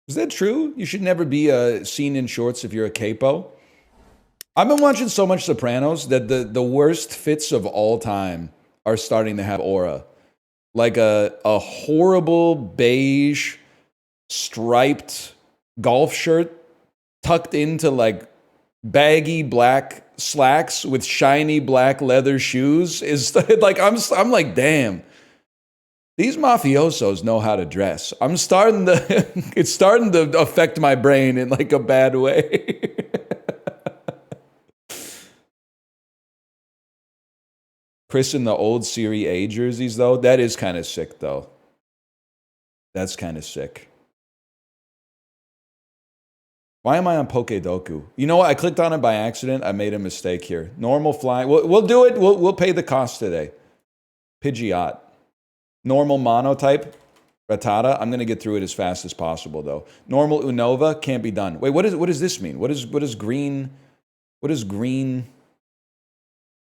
Is that true? You should never be seen in shorts if you're a capo? I've been watching so much Sopranos that the worst fits of all time are starting to have aura. Like a horrible beige striped golf shirt tucked into like baggy black slacks with shiny black leather shoes is like I'm like, damn. These mafiosos know how to dress. I'm starting to it's starting to affect my brain in like a bad way. Chris in the old Serie A jerseys though, that is kind of sick though. That's kind of sick. Why am I on Pokedoku? You know what? I clicked on it by accident. I made a mistake here. Normal flying. We'll do it. We'll pay the cost today. Pidgeot. Normal monotype. Rattata. I'm going to get through it as fast as possible, though. Normal Unova can't be done. Wait, what does this mean? What does green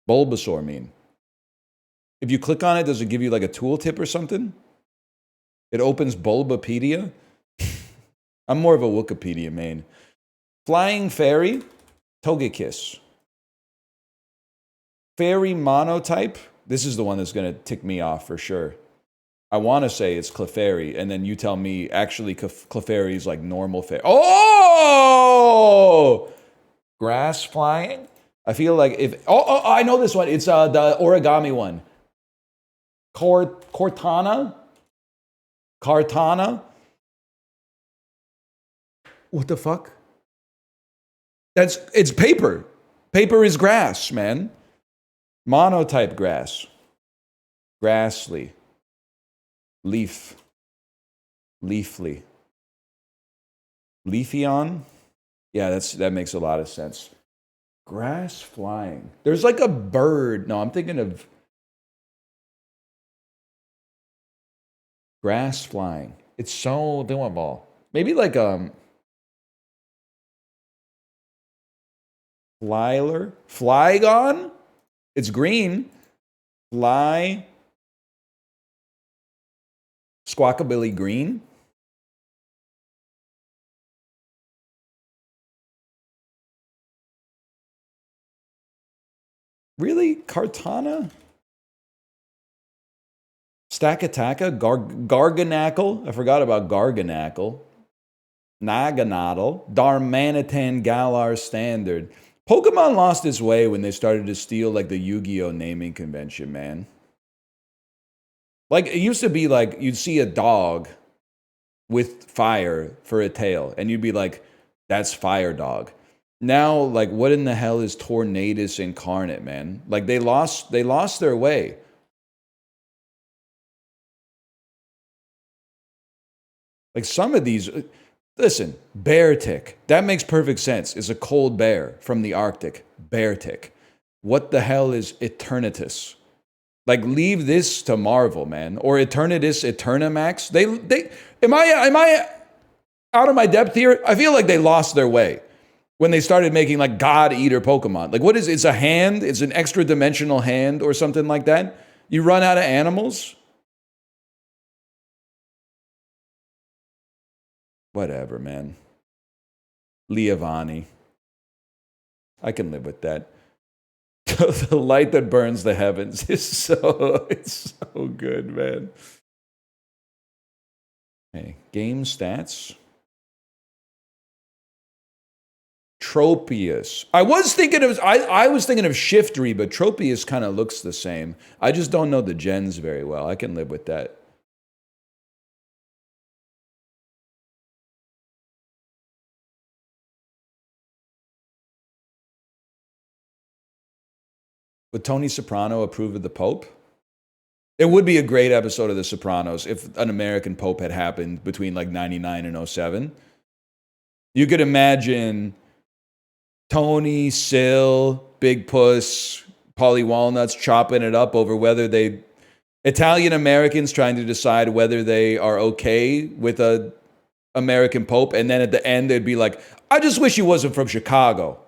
Bulbasaur mean? If you click on it, does it give you like a tooltip or something? It opens Bulbapedia? I'm more of a Wikipedia main. Flying Fairy, Togekiss. Fairy Monotype, this is the one that's going to tick me off for sure. I want to say it's Clefairy, and then you tell me actually Clefairy is like normal fairy. Oh! Grass flying? I feel like if... Oh, I know this one. It's the origami one. Cortana? Cartana? What the fuck? It's paper. Paper is grass, man. Monotype grass. Grassly. Leaf. Leafly. Leafeon? Yeah, that makes a lot of sense. Grass flying. There's like a bird. No, I'm thinking of grass flying. It's so doable. Maybe like Flyler? Flygon? It's green. Fly. Squawkabilly green. Really? Cartana? Stackataka? Garganackle? I forgot about Garganackle. Naganadel. Darmanitan Galar Standard. Pokemon lost its way when they started to steal like the Yu-Gi-Oh naming convention, man. Like it used to be like you'd see a dog with fire for a tail and you'd be like, that's Fire Dog. Now, like, what in the hell is Tornadus Incarnate, man? Like they lost their way. Like some of these, listen, Beartic. That makes perfect sense. It's a cold bear from the Arctic. Beartic. What the hell is Eternatus? Like, leave this to Marvel, man. Or Eternatus Eternamax. They am I out of my depth here? I feel like they lost their way when they started making like God Eater Pokemon. Like, what is it's a hand? It's an extra dimensional hand or something like that. You run out of animals? Whatever, man. Leovani. I can live with that. The light that burns the heavens is it's so good, man. Hey, game stats. Tropius. I was thinking of Shiftry, but Tropius kind of looks the same. I just don't know the gens very well. I can live with that. Would Tony Soprano approve of the Pope? It would be a great episode of The Sopranos if an American Pope had happened between like 99 and 07. You could imagine Tony, Sil, Big Puss, Polly Walnuts chopping it up over whether Italian Americans trying to decide whether they are okay with a American Pope. And then at the end, they'd be like, I just wish he wasn't from Chicago.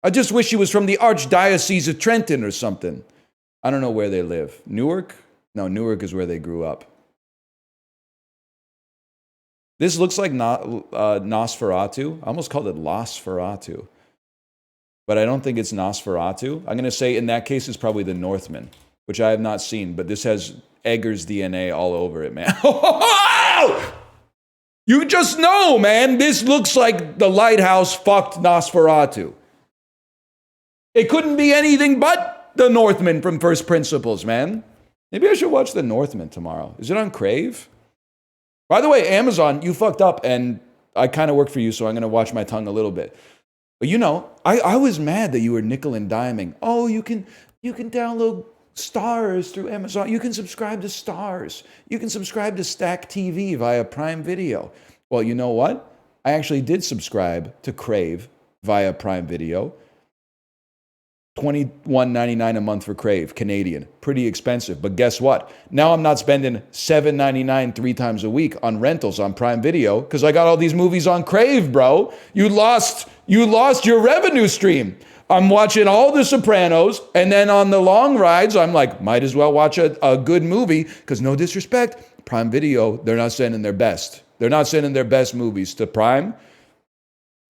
I just wish he was from the Archdiocese of Trenton or something. I don't know where they live. Newark? No, Newark is where they grew up. This looks like Nosferatu. I almost called it Losferatu. But I don't think it's Nosferatu. I'm going to say in that case it's probably the Northman, which I have not seen, but this has Egger's DNA all over it, man. You just know, man. This looks like the lighthouse fucked Nosferatu. It couldn't be anything but the Northman from First Principles, man. Maybe I should watch the Northman tomorrow. Is it on Crave? By the way, Amazon, you fucked up, and I kind of work for you, so I'm going to watch my tongue a little bit. But you know, I was mad that you were nickel and diming. Oh, you can download Stars through Amazon. You can subscribe to Stars. You can subscribe to Stack TV via Prime Video. Well, you know what? I actually did subscribe to Crave via Prime Video. $21.99 a month for Crave, Canadian. Pretty expensive, but guess what? Now I'm not spending $7.99 3 times a week on rentals on Prime Video because I got all these movies on Crave, bro. You lost your revenue stream. I'm watching all the Sopranos, and then on the long rides, I'm like, might as well watch a good movie because no disrespect, Prime Video, they're not sending their best. They're not sending their best movies to Prime.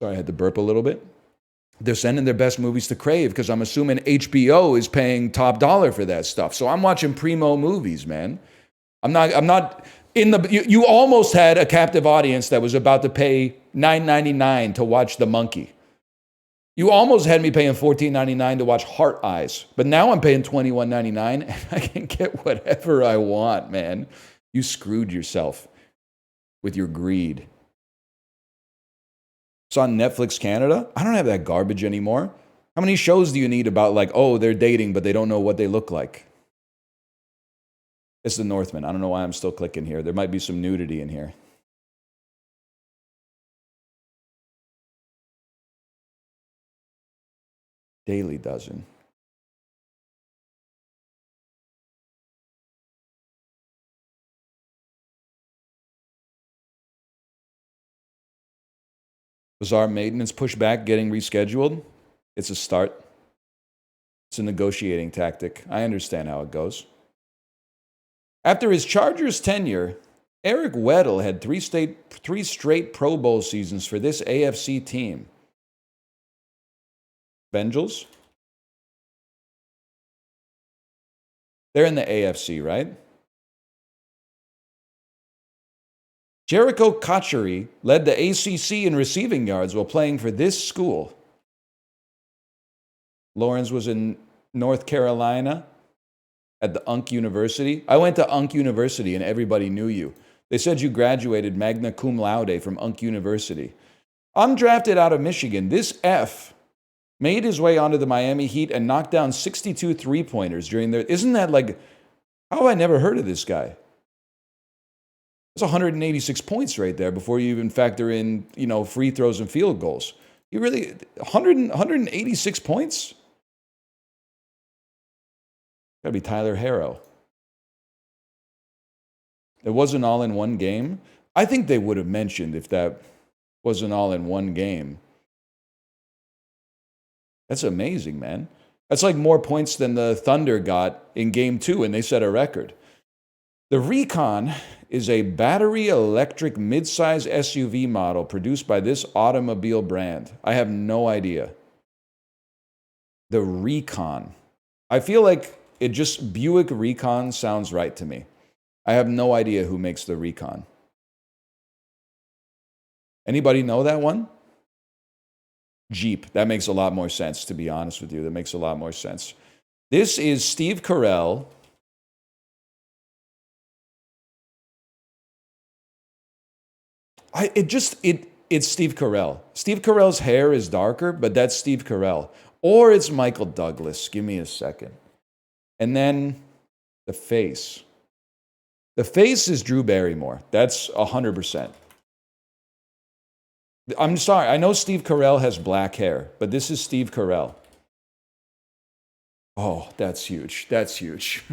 Sorry, I had to burp a little bit. They're sending their best movies to Crave because I'm assuming HBO is paying top dollar for that stuff. So I'm watching primo movies, man. I'm not in the. You almost had a captive audience that was about to pay $9.99 to watch The Monkey. You almost had me paying $14.99 to watch Heart Eyes, but now I'm paying $21.99 and I can get whatever I want, man. You screwed yourself with your greed. It's on Netflix Canada. I don't have that garbage anymore. How many shows do you need about like, oh, they're dating, but they don't know what they look like? It's the Northman. I don't know why I'm still clicking here. There might be some nudity in here. Daily Dozen. Bizarre maintenance pushback getting rescheduled. It's a start. It's a negotiating tactic. I understand how it goes. After his Chargers tenure, Eric Weddle had three straight Pro Bowl seasons for this AFC team. Bengals? They're in the AFC, right? Jericho Cotchery led the ACC in receiving yards while playing for this school. Lawrence was in North Carolina at the Unk University. I went to Unk University and everybody knew you. They said you graduated magna cum laude from Unk University. Undrafted out of Michigan, this F made his way onto the Miami Heat and knocked down 62 three-pointers during their... Isn't that like... How have I never heard of this guy? That's 186 points right there before you even factor in, free throws and field goals. You really, 186 points? Gotta be Tyler Harrow. It wasn't all in one game. I think they would have mentioned if that wasn't all in one game. That's amazing, man. That's like more points than the Thunder got in Game 2, and they set a record. The Recon is a battery electric midsize SUV model produced by this automobile brand. I have no idea. The Recon. I feel like it just Buick Recon sounds right to me. I have no idea who makes the Recon. Anybody know that one? Jeep. That makes a lot more sense, to be honest with you. That makes a lot more sense. This is Steve Carell. It's Steve Carell. Steve Carell's hair is darker, but that's Steve Carell. Or it's Michael Douglas. Give me a second. And then the face. The face is Drew Barrymore. That's 100%. I'm sorry. I know Steve Carell has black hair, but this is Steve Carell. Oh, that's huge. That's huge.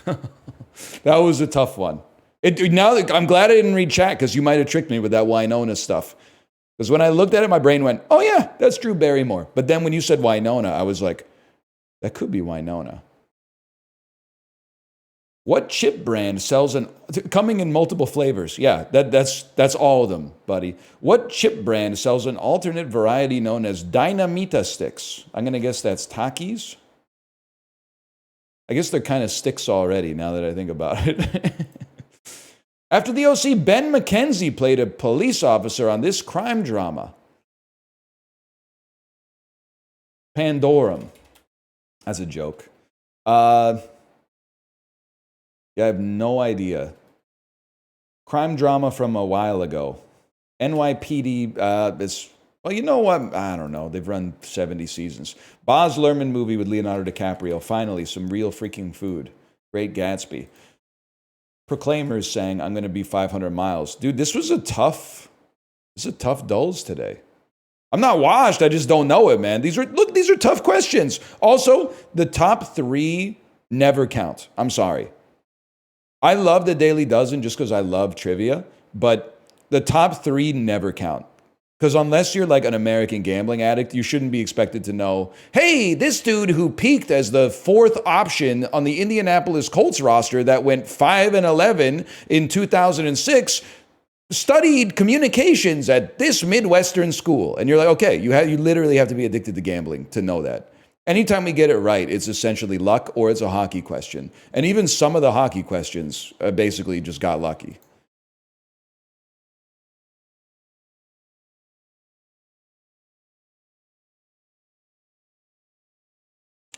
That was a tough one. Now I'm glad I didn't read chat because you might have tricked me with that Winona stuff. Because when I looked at it, my brain went, oh yeah, that's Drew Barrymore. But then when you said Winona, I was like, that could be Winona. What chip brand sells coming in multiple flavors? Yeah, that's all of them, buddy. What chip brand sells an alternate variety known as Dynamita sticks? I'm going to guess that's Takis. I guess they're kind of sticks already now that I think about it. After the OC, Ben McKenzie played a police officer on this crime drama. Pandorum. That's a joke. Yeah, I have no idea. Crime drama from a while ago. NYPD is, well, you know what? I don't know. They've run 70 seasons. Baz Luhrmann movie with Leonardo DiCaprio. Finally, some real freaking food. Great Gatsby. Proclaimers saying, I'm going to be 500 miles. Dude, this was a tough dulls today. I'm not washed. I just don't know it, man. These are tough questions. Also, the top 3 never count. I'm sorry. I love the Daily Dozen just because I love trivia, but the top 3 never count. Because unless you're like an American gambling addict, you shouldn't be expected to know, hey, this dude who peaked as the 4th option on the Indianapolis Colts roster that went 5-11 in 2006 studied communications at this Midwestern school. And you're like, okay, you literally have to be addicted to gambling to know that. Anytime we get it right, it's essentially luck or it's a hockey question. And even some of the hockey questions basically just got lucky.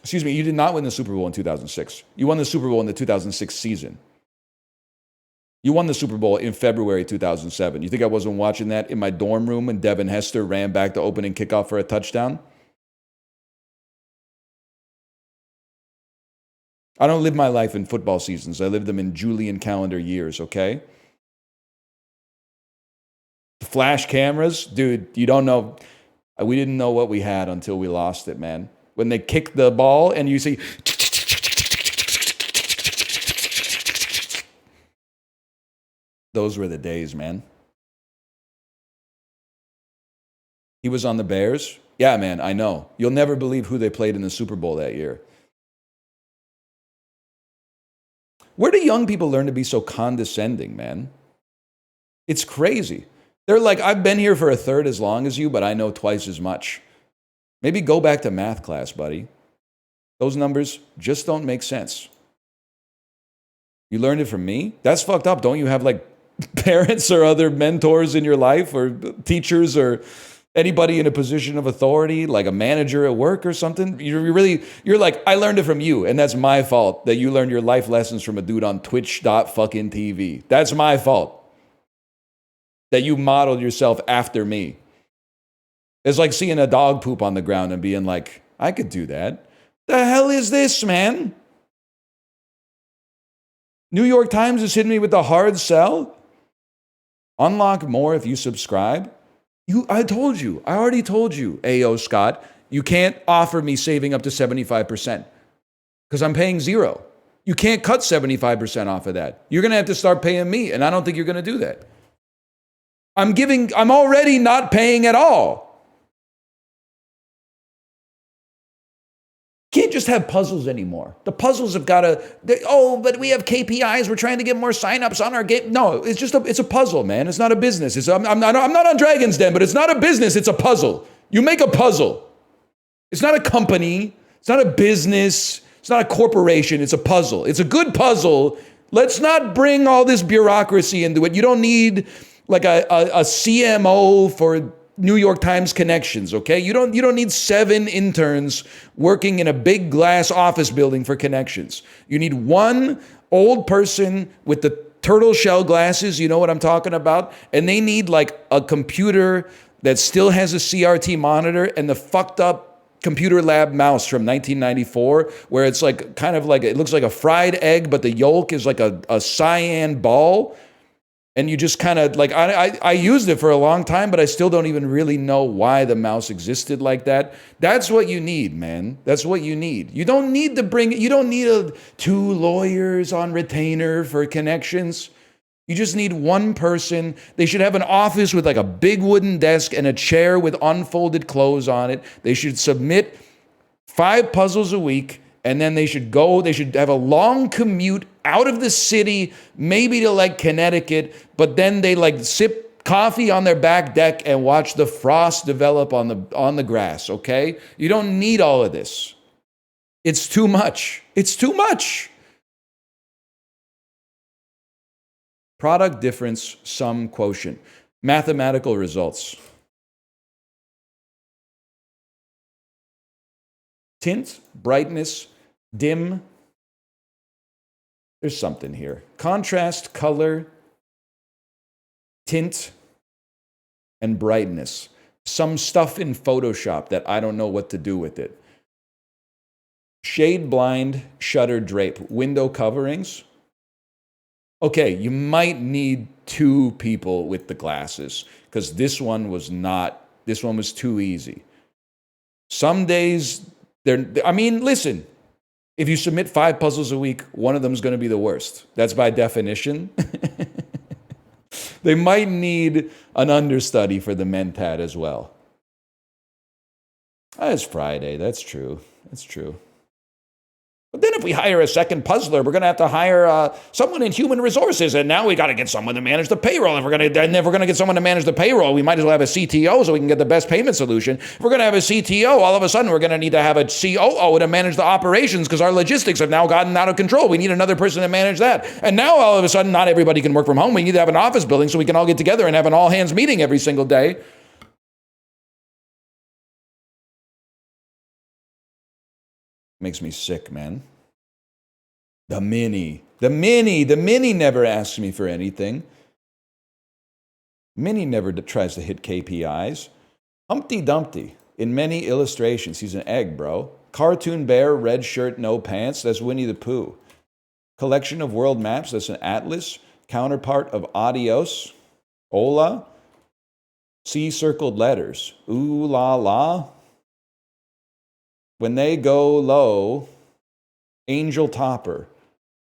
Excuse me, you did not win the Super Bowl in 2006. You won the Super Bowl in the 2006 season. You won the Super Bowl in February 2007. You think I wasn't watching that in my dorm room when Devin Hester ran back the opening kickoff for a touchdown? I don't live my life in football seasons. I live them in Julian calendar years, okay? Flash cameras, dude, you don't know. We didn't know what we had until we lost it, man. When they kick the ball and you see... Those were the days, man. He was on the Bears? Yeah, man, I know. You'll never believe who they played in the Super Bowl that year. Where do young people learn to be so condescending, man? It's crazy. They're like, I've been here for a third as long as you, but I know twice as much. Maybe go back to math class, buddy. Those numbers just don't make sense. You learned it from me? That's fucked up. Don't you have like parents or other mentors in your life or teachers or anybody in a position of authority, like a manager at work or something? You're like, I learned it from you, and that's my fault that you learned your life lessons from a dude on Twitch.fucking-TV. That's my fault that you modeled yourself after me. It's like seeing a dog poop on the ground and being like, I could do that. The hell is this, man? New York Times is hitting me with the hard sell. Unlock more if you subscribe. I already told you, A.O. Scott, you can't offer me saving up to 75% because I'm paying 0. You can't cut 75% off of that. You're going to have to start paying me, and I don't think you're going to do that. I'm already not paying at all. Can't just have puzzles anymore. The puzzles have got to, but we have KPIs. We're trying to get more signups on our game. No, it's a puzzle, man. It's not a business. I'm not on Dragon's Den, but it's not a business. It's a puzzle. You make a puzzle. It's not a company. It's not a business. It's not a corporation. It's a puzzle. It's a good puzzle. Let's not bring all this bureaucracy into it. You don't need like a CMO for New York Times connections, okay? You don't need 7 interns working in a big glass office building for connections. You need one old person with the turtle shell glasses, you know what I'm talking about? And they need like a computer that still has a CRT monitor and the fucked up computer lab mouse from 1994, where it's like kind of like, it looks like a fried egg, but the yolk is like a cyan ball. And you just kind of like, I used it for a long time, but I still don't even really know why the mouse existed like that. That's what you need, man. That's what you need. You don't need 2 lawyers on retainer for connections. You just need one person. They should have an office with like a big wooden desk and a chair with unfolded clothes on it. They should submit 5 puzzles a week, and then they should have a long commute out of the city, maybe to like Connecticut, but then they like sip coffee on their back deck and watch the frost develop on the grass, okay? You don't need all of this. It's too much. It's too much. Product difference, sum quotient. Mathematical results. Tint, brightness, dim. There's something here. Contrast, color, tint, and brightness. Some stuff in Photoshop that I don't know what to do with it. Shade blind, shutter drape, window coverings. Okay, you might need 2 people with the glasses because this one was too easy. Some days, listen, if you submit 5 puzzles a week, one of them is going to be the worst. That's by definition. They might need an understudy for the Mentat as well. It's Friday, that's true. That's true. But then if we hire a second puzzler, we're going to have to hire someone in human resources, and now we got to get someone to manage the payroll. If we're going to get someone to manage the payroll, we might as well have a CTO so we can get the best payment solution. If we're going to have a CTO, all of a sudden we're going to need to have a COO to manage the operations because our logistics have now gotten out of control. We need another person to manage that. And now all of a sudden, not everybody can work from home. We need to have an office building so we can all get together and have an all-hands meeting every single day. Makes me sick, man. The mini never asks me for anything. Mini never tries to hit KPIs. Humpty Dumpty, in many illustrations, he's an egg, bro. Cartoon bear, red shirt, no pants, that's Winnie the Pooh. Collection of world maps, that's an atlas. Counterpart of adios, hola. C-circled letters, ooh la la. When they go low, angel topper.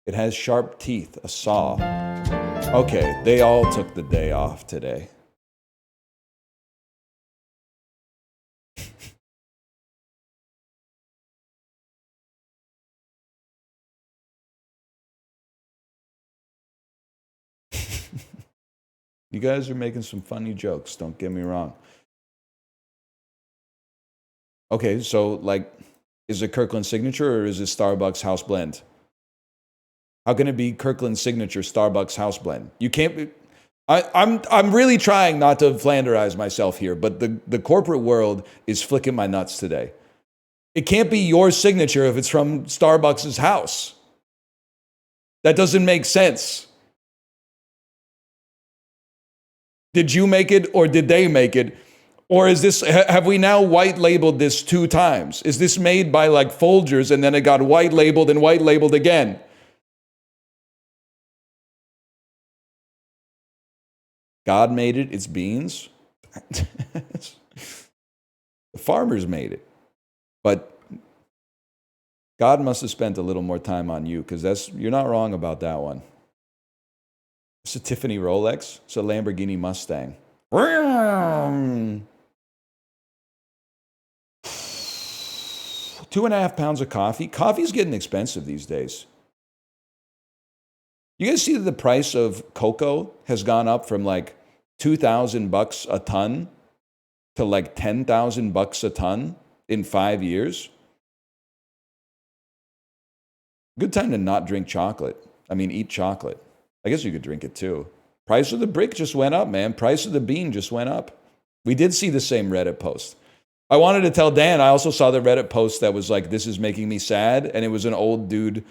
It has sharp teeth, a saw. Okay, they all took the day off today. You guys are making some funny jokes, don't get me wrong. Okay, so like, is it Kirkland Signature or is it Starbucks House Blend? How can it be Kirkland Signature Starbucks House Blend? You can't be... I'm really trying not to flanderize myself here, but the corporate world is flicking my nuts today. It can't be your signature if it's from Starbucks' house. That doesn't make sense. Did you make it or did they make it? Or is this, have we now white labeled this 2 times? Is this made by like Folgers and then it got white labeled and white labeled again? God made it, it's beans. The farmers made it. But God must have spent a little more time on you because you're not wrong about that one. It's a Tiffany Rolex, it's a Lamborghini Mustang. 2.5 pounds of coffee. Coffee's getting expensive these days. You guys see that the price of cocoa has gone up from like $2,000 a ton to like $10,000 a ton in 5 years? Good time to not drink chocolate. Eat chocolate. I guess you could drink it too. Price of the brick just went up, man. Price of the bean just went up. We did see the same Reddit post. I wanted to tell Dan, I also saw the Reddit post that was like, this is making me sad. And it was an old dude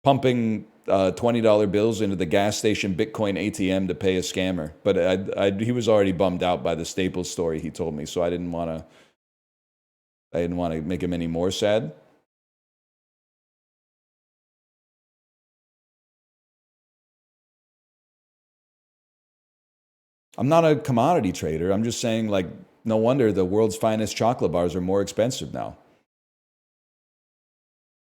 pumping $20 bills into the gas station Bitcoin ATM to pay a scammer. But he was already bummed out by the Staples story he told me. So I didn't want to make him any more sad. I'm not a commodity trader. I'm just saying, like, no wonder the world's finest chocolate bars are more expensive now.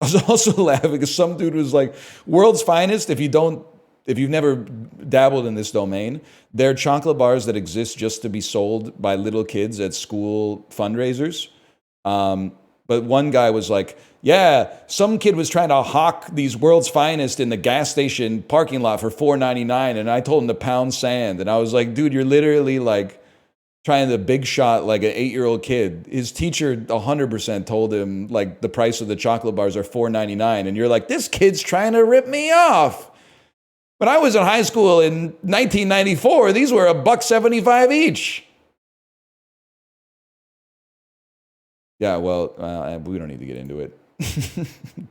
I was also laughing because some dude was like, world's finest, if you don't if you've never dabbled in this domain, they're chocolate bars that exist just to be sold by little kids at school fundraisers. But one guy was like, yeah, some kid was trying to hawk these world's finest in the gas station parking lot for $4.99, and I told him to pound sand. And I was like, dude, you're literally like trying to big shot like an 8-year-old kid. His teacher 100% told him like the price of the chocolate bars are $4.99, and you're like, this kid's trying to rip me off. When I was in high school in 1994, these were $1.75 each. Yeah, well, we don't need to get into it.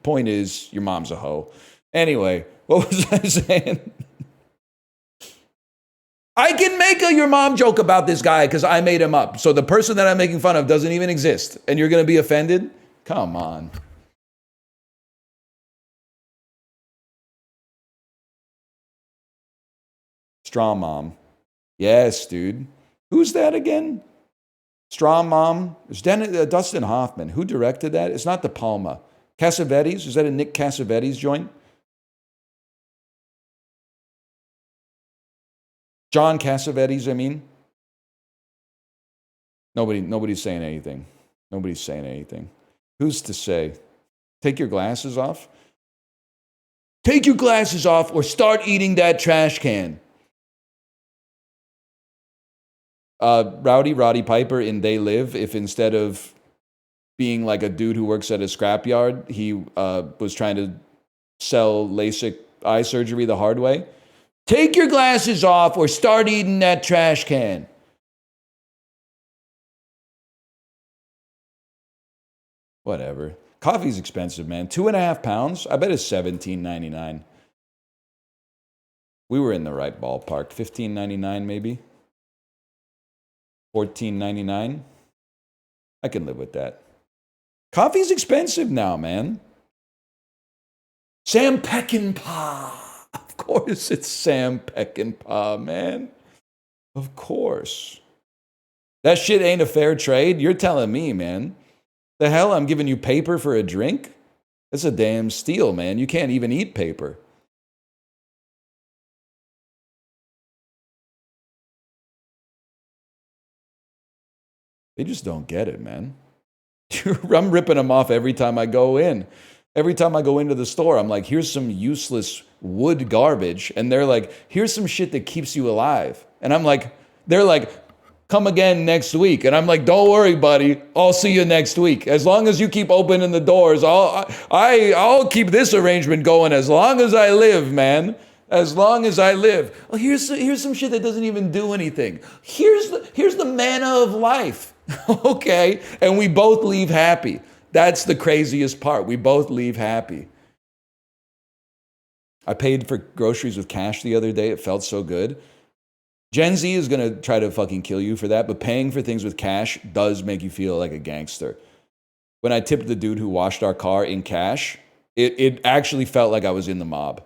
Point is, your mom's a hoe. Anyway, what was I saying? I can make a your mom joke about this guy because I made him up. So the person that I'm making fun of doesn't even exist. And you're going to be offended? Come on. Straw Mom. Yes, dude. Who's that again? Straw Mom. It's Dustin Hoffman. Who directed that? It's not De Palma. Cassavetes? Is that a Nick Cassavetes joint? John Cassavetes, I mean. Nobody's saying anything. Nobody's saying anything. Who's to say? Take your glasses off? Take your glasses off or start eating that trash can. Rowdy Roddy Piper in They Live, if instead of being like a dude who works at a scrapyard, he was trying to sell LASIK eye surgery the hard way. Take your glasses off or start eating that trash can. Whatever. Coffee's expensive, man. 2.5 pounds? I bet it's $17.99. We were in the right ballpark. $15.99 maybe. $14.99. I can live with that. Coffee's expensive now, man. Sam Peckinpah. Of course it's Sam Peckinpah, man. Of course. That shit ain't a fair trade. You're telling me, man. The hell, I'm giving you paper for a drink? That's a damn steal, man. You can't even eat paper. They just don't get it, man. I'm ripping them off every time I go in. Every time I go into the store, I'm like, here's some useless wood garbage. And they're like, here's some shit that keeps you alive. And I'm like, they're like, come again next week. And I'm like, don't worry, buddy. I'll see you next week. As long as you keep opening the doors, I'll keep this arrangement going as long as I live, man. As long as I live. Well, here's some shit that doesn't even do anything. Here's the manna of life. Okay. And we both leave happy. That's the craziest part. We both leave happy. I paid for groceries with cash the other day. It felt so good. Gen Z is going to try to fucking kill you for that, but paying for things with cash does make you feel like a gangster. When I tipped the dude who washed our car in cash, it actually felt like I was in the mob.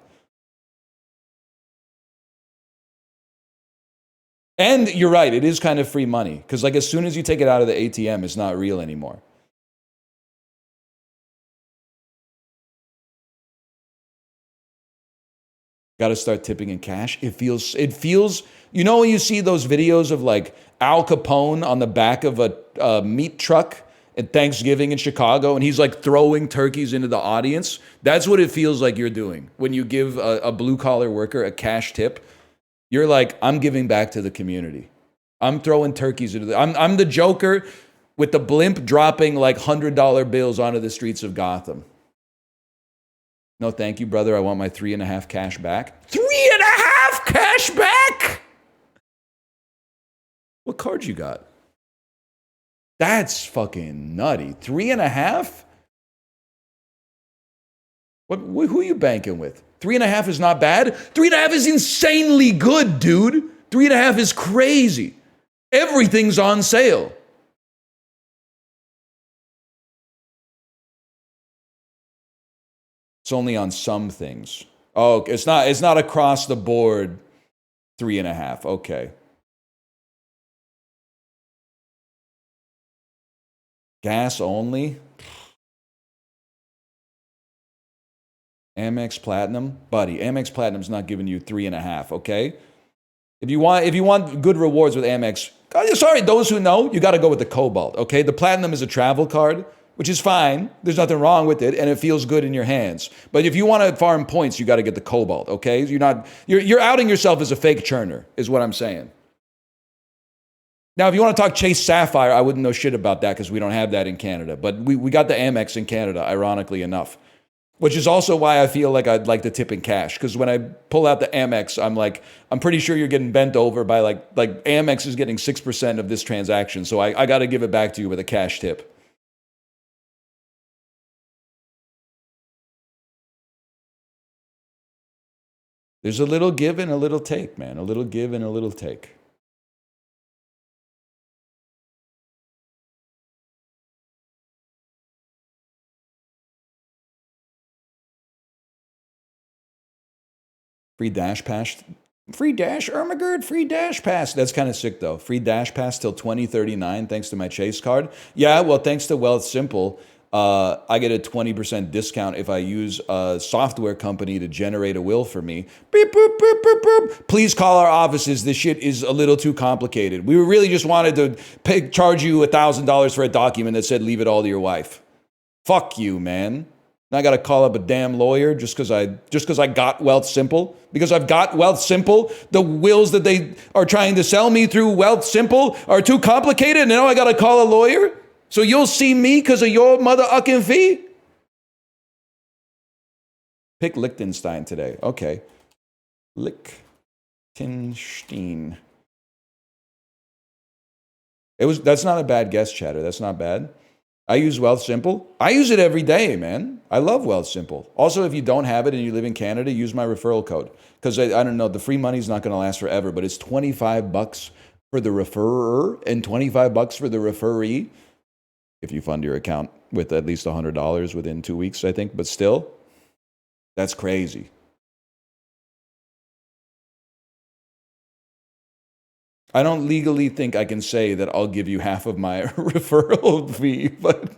And you're right, it is kind of free money, because like as soon as you take it out of the ATM, it's not real anymore. Got to start tipping in cash. It feels, you know, when you see those videos of like Al Capone on the back of a meat truck at Thanksgiving in Chicago, and he's like throwing turkeys into the audience. That's what it feels like you're doing when you give a blue collar worker a cash tip. You're like, I'm giving back to the community. I'm throwing turkeys into I'm the Joker with the blimp dropping like $100 bills onto the streets of Gotham. No, thank you, brother. I want my 3.5 cash back. 3.5 cash back? What card you got? That's fucking nutty. 3.5? Who are you banking with? 3.5 is not bad. 3.5 is insanely good, dude. 3.5 is crazy. Everything's on sale. It's only on some things. Oh, it's not across the board 3.5. Okay. Gas only? Amex Platinum, buddy. Amex Platinum's not giving you 3.5. Okay. If you want good rewards with Amex, sorry, those who know, you got to go with the Cobalt. Okay. The Platinum is a travel card, which is fine. There's nothing wrong with it, and it feels good in your hands. But if you want to farm points, you got to get the Cobalt. Okay. You're outing yourself as a fake churner, is what I'm saying. Now, if you want to talk Chase Sapphire, I wouldn't know shit about that because we don't have that in Canada. But we got the Amex in Canada, ironically enough. Which is also why I feel like I'd like to tip in cash. Because when I pull out the Amex, I'm pretty sure you're getting bent over by like Amex is getting 6% of this transaction. So I got to give it back to you with a cash tip. There's a little give and a little take, man. A little give and a little take. Free Dash Pass. Free Dash, Ermagerd, free Dash Pass. That's kind of sick, though. Free Dash Pass till 2039, thanks to my Chase card. Yeah, well, thanks to Wealth Simple, I get a 20% discount if I use a software company to generate a will for me. Beep, boop, boop, boop, boop. Please call our offices. This shit is a little too complicated. We really just wanted to charge you $1,000 for a document that said leave it all to your wife. Fuck you, man. Now I got to call up a damn lawyer just because I got Wealth Simple. Because I've got Wealth Simple, the wills that they are trying to sell me through Wealth Simple are too complicated, and now I got to call a lawyer? So you'll see me because of your mother ucking fee? Pick Liechtenstein today. Okay. Liechtenstein. That's not a bad guess, chatter. That's not bad. I use Wealth Simple. I use it every day, man. I love Wealth Simple. Also, if you don't have it and you live in Canada, use my referral code. Because I don't know, the free money's not going to last forever, but it's $25 for the referrer and $25 for the referee. If you fund your account with at least $100 within 2 weeks, I think. But still, that's crazy. I don't legally think I can say that I'll give you half of my referral fee, but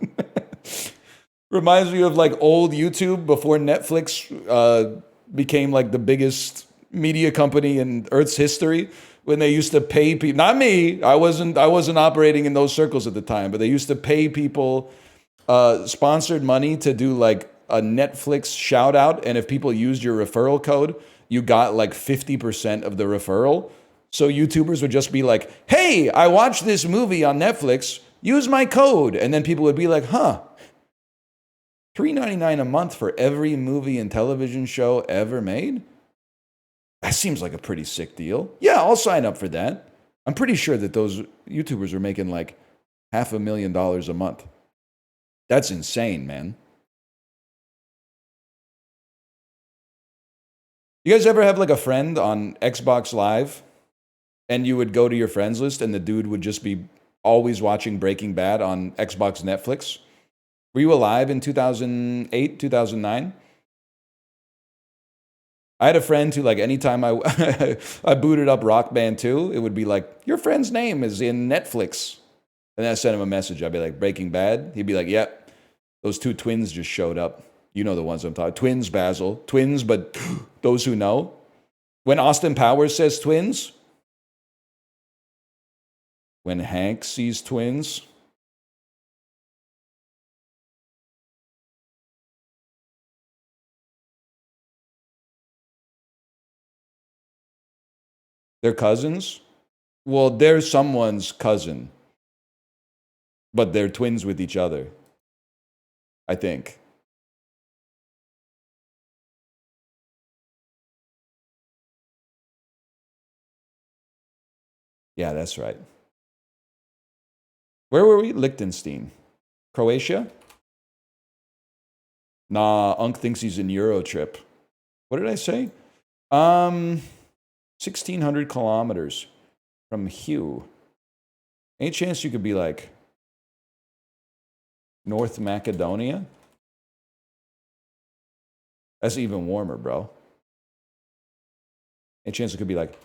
reminds me of like old YouTube before Netflix became like the biggest media company in Earth's history, when they used to pay people. Not me. I wasn't operating in those circles at the time, but they used to pay people sponsored money to do like a Netflix shout out, and if people used your referral code, you got like 50% of the referral. So YouTubers would just be like, hey, I watched this movie on Netflix, use my code. And then people would be like, huh, $3.99 a month for every movie and television show ever made? That seems like a pretty sick deal. Yeah, I'll sign up for that. I'm pretty sure that those YouTubers are making like $500,000 a month. That's insane, man. You guys ever have like a friend on Xbox Live? And you would go to your friends list and the dude would just be always watching Breaking Bad on Xbox Netflix. Were you alive in 2008, 2009? I had a friend who, like, anytime I booted up Rock Band 2, it would be like, your friend's name is in Netflix. And then I sent him a message. I'd be like, Breaking Bad? He'd be like, yep, those two twins just showed up. You know the ones I'm talking. Twins, Basil. Twins, but those who know. When Austin Powers says twins, when Hank sees twins, they're cousins? Well, they're someone's cousin, but they're twins with each other, I think. Yeah, that's right. Where were we? Liechtenstein. Croatia? Nah, Unc thinks he's in Euro trip. What did I say? 1,600 kilometers from Hugh. Any chance you could be like North Macedonia? That's even warmer, bro. Any chance it could be like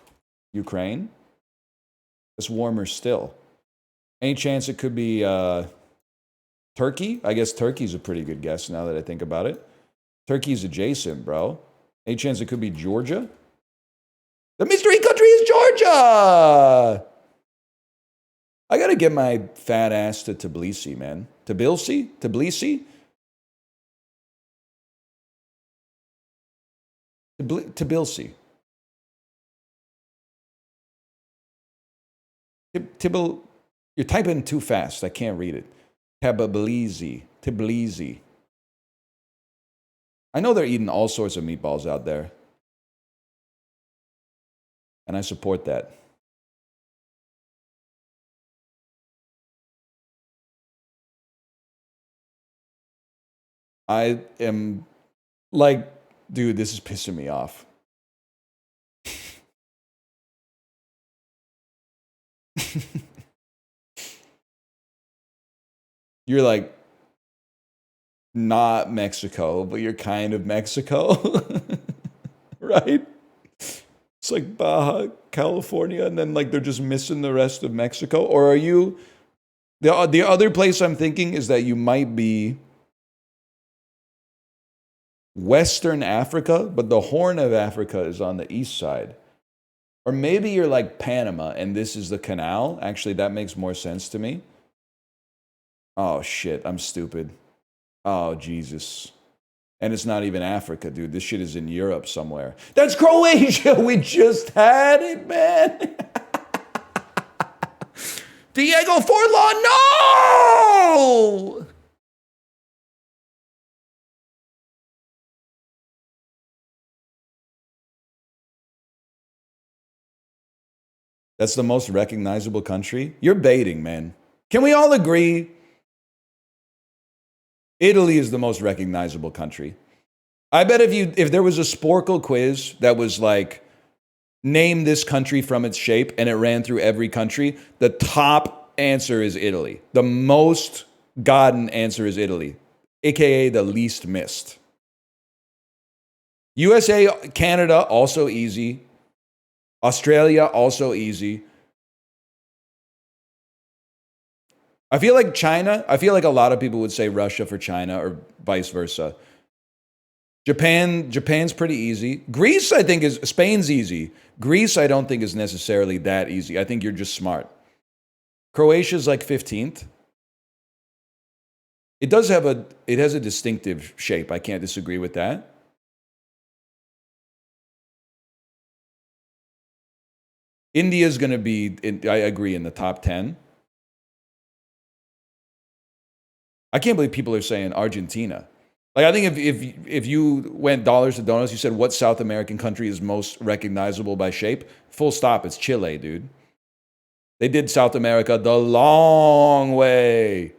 Ukraine? That's warmer still. Any chance it could be Turkey? I guess Turkey's a pretty good guess now that I think about it. Turkey's adjacent, bro. Any chance it could be Georgia? The mystery country is Georgia! I gotta get my fat ass to Tbilisi, man. Tbilisi? Tbilisi? Tbilisi. You're typing too fast. I can't read it. Tbilisi. Tbilisi. I know they're eating all sorts of meatballs out there. And I support that. I am like, dude, this is pissing me off. You're like, not Mexico, but you're kind of Mexico. Right? It's like Baja California, and then like they're just missing the rest of Mexico. Or are you... The other place I'm thinking is that you might be Western Africa, but the Horn of Africa is on the east side. Or maybe you're like Panama, and this is the canal. Actually, that makes more sense to me. Oh, shit, I'm stupid. Oh, Jesus. And it's not even Africa, dude. This shit is in Europe somewhere. That's Croatia! We just had it, man! Diego Forlán, no! That's the most recognizable country? You're baiting, man. Can we all agree? Italy is the most recognizable country. I bet if there was a Sporkle quiz that was like, name this country from its shape, and it ran through every country, the top answer is Italy. The most gotten answer is Italy, aka the least missed. USA, Canada, also easy. Australia, also easy. I feel like China, I feel like a lot of people would say Russia for China or vice versa. Japan's pretty easy. Greece, I think Spain's easy. Greece, I don't think is necessarily that easy. I think you're just smart. Croatia's like 15th. It has a distinctive shape. I can't disagree with that. India's going to be, I agree, in the top 10. I can't believe people are saying Argentina. Like, I think if you went dollars to donuts, you said what South American country is most recognizable by shape, full stop, it's Chile, dude. They did South America the long way.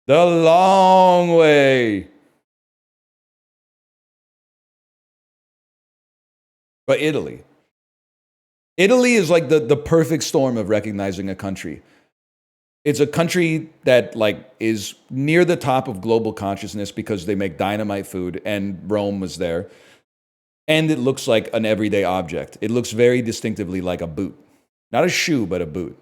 The long way. But Italy. Italy is like the perfect storm of recognizing a country. It's a country that like is near the top of global consciousness because they make dynamite food and Rome was there. And it looks like an everyday object. It looks very distinctively like a boot. Not a shoe, but a boot.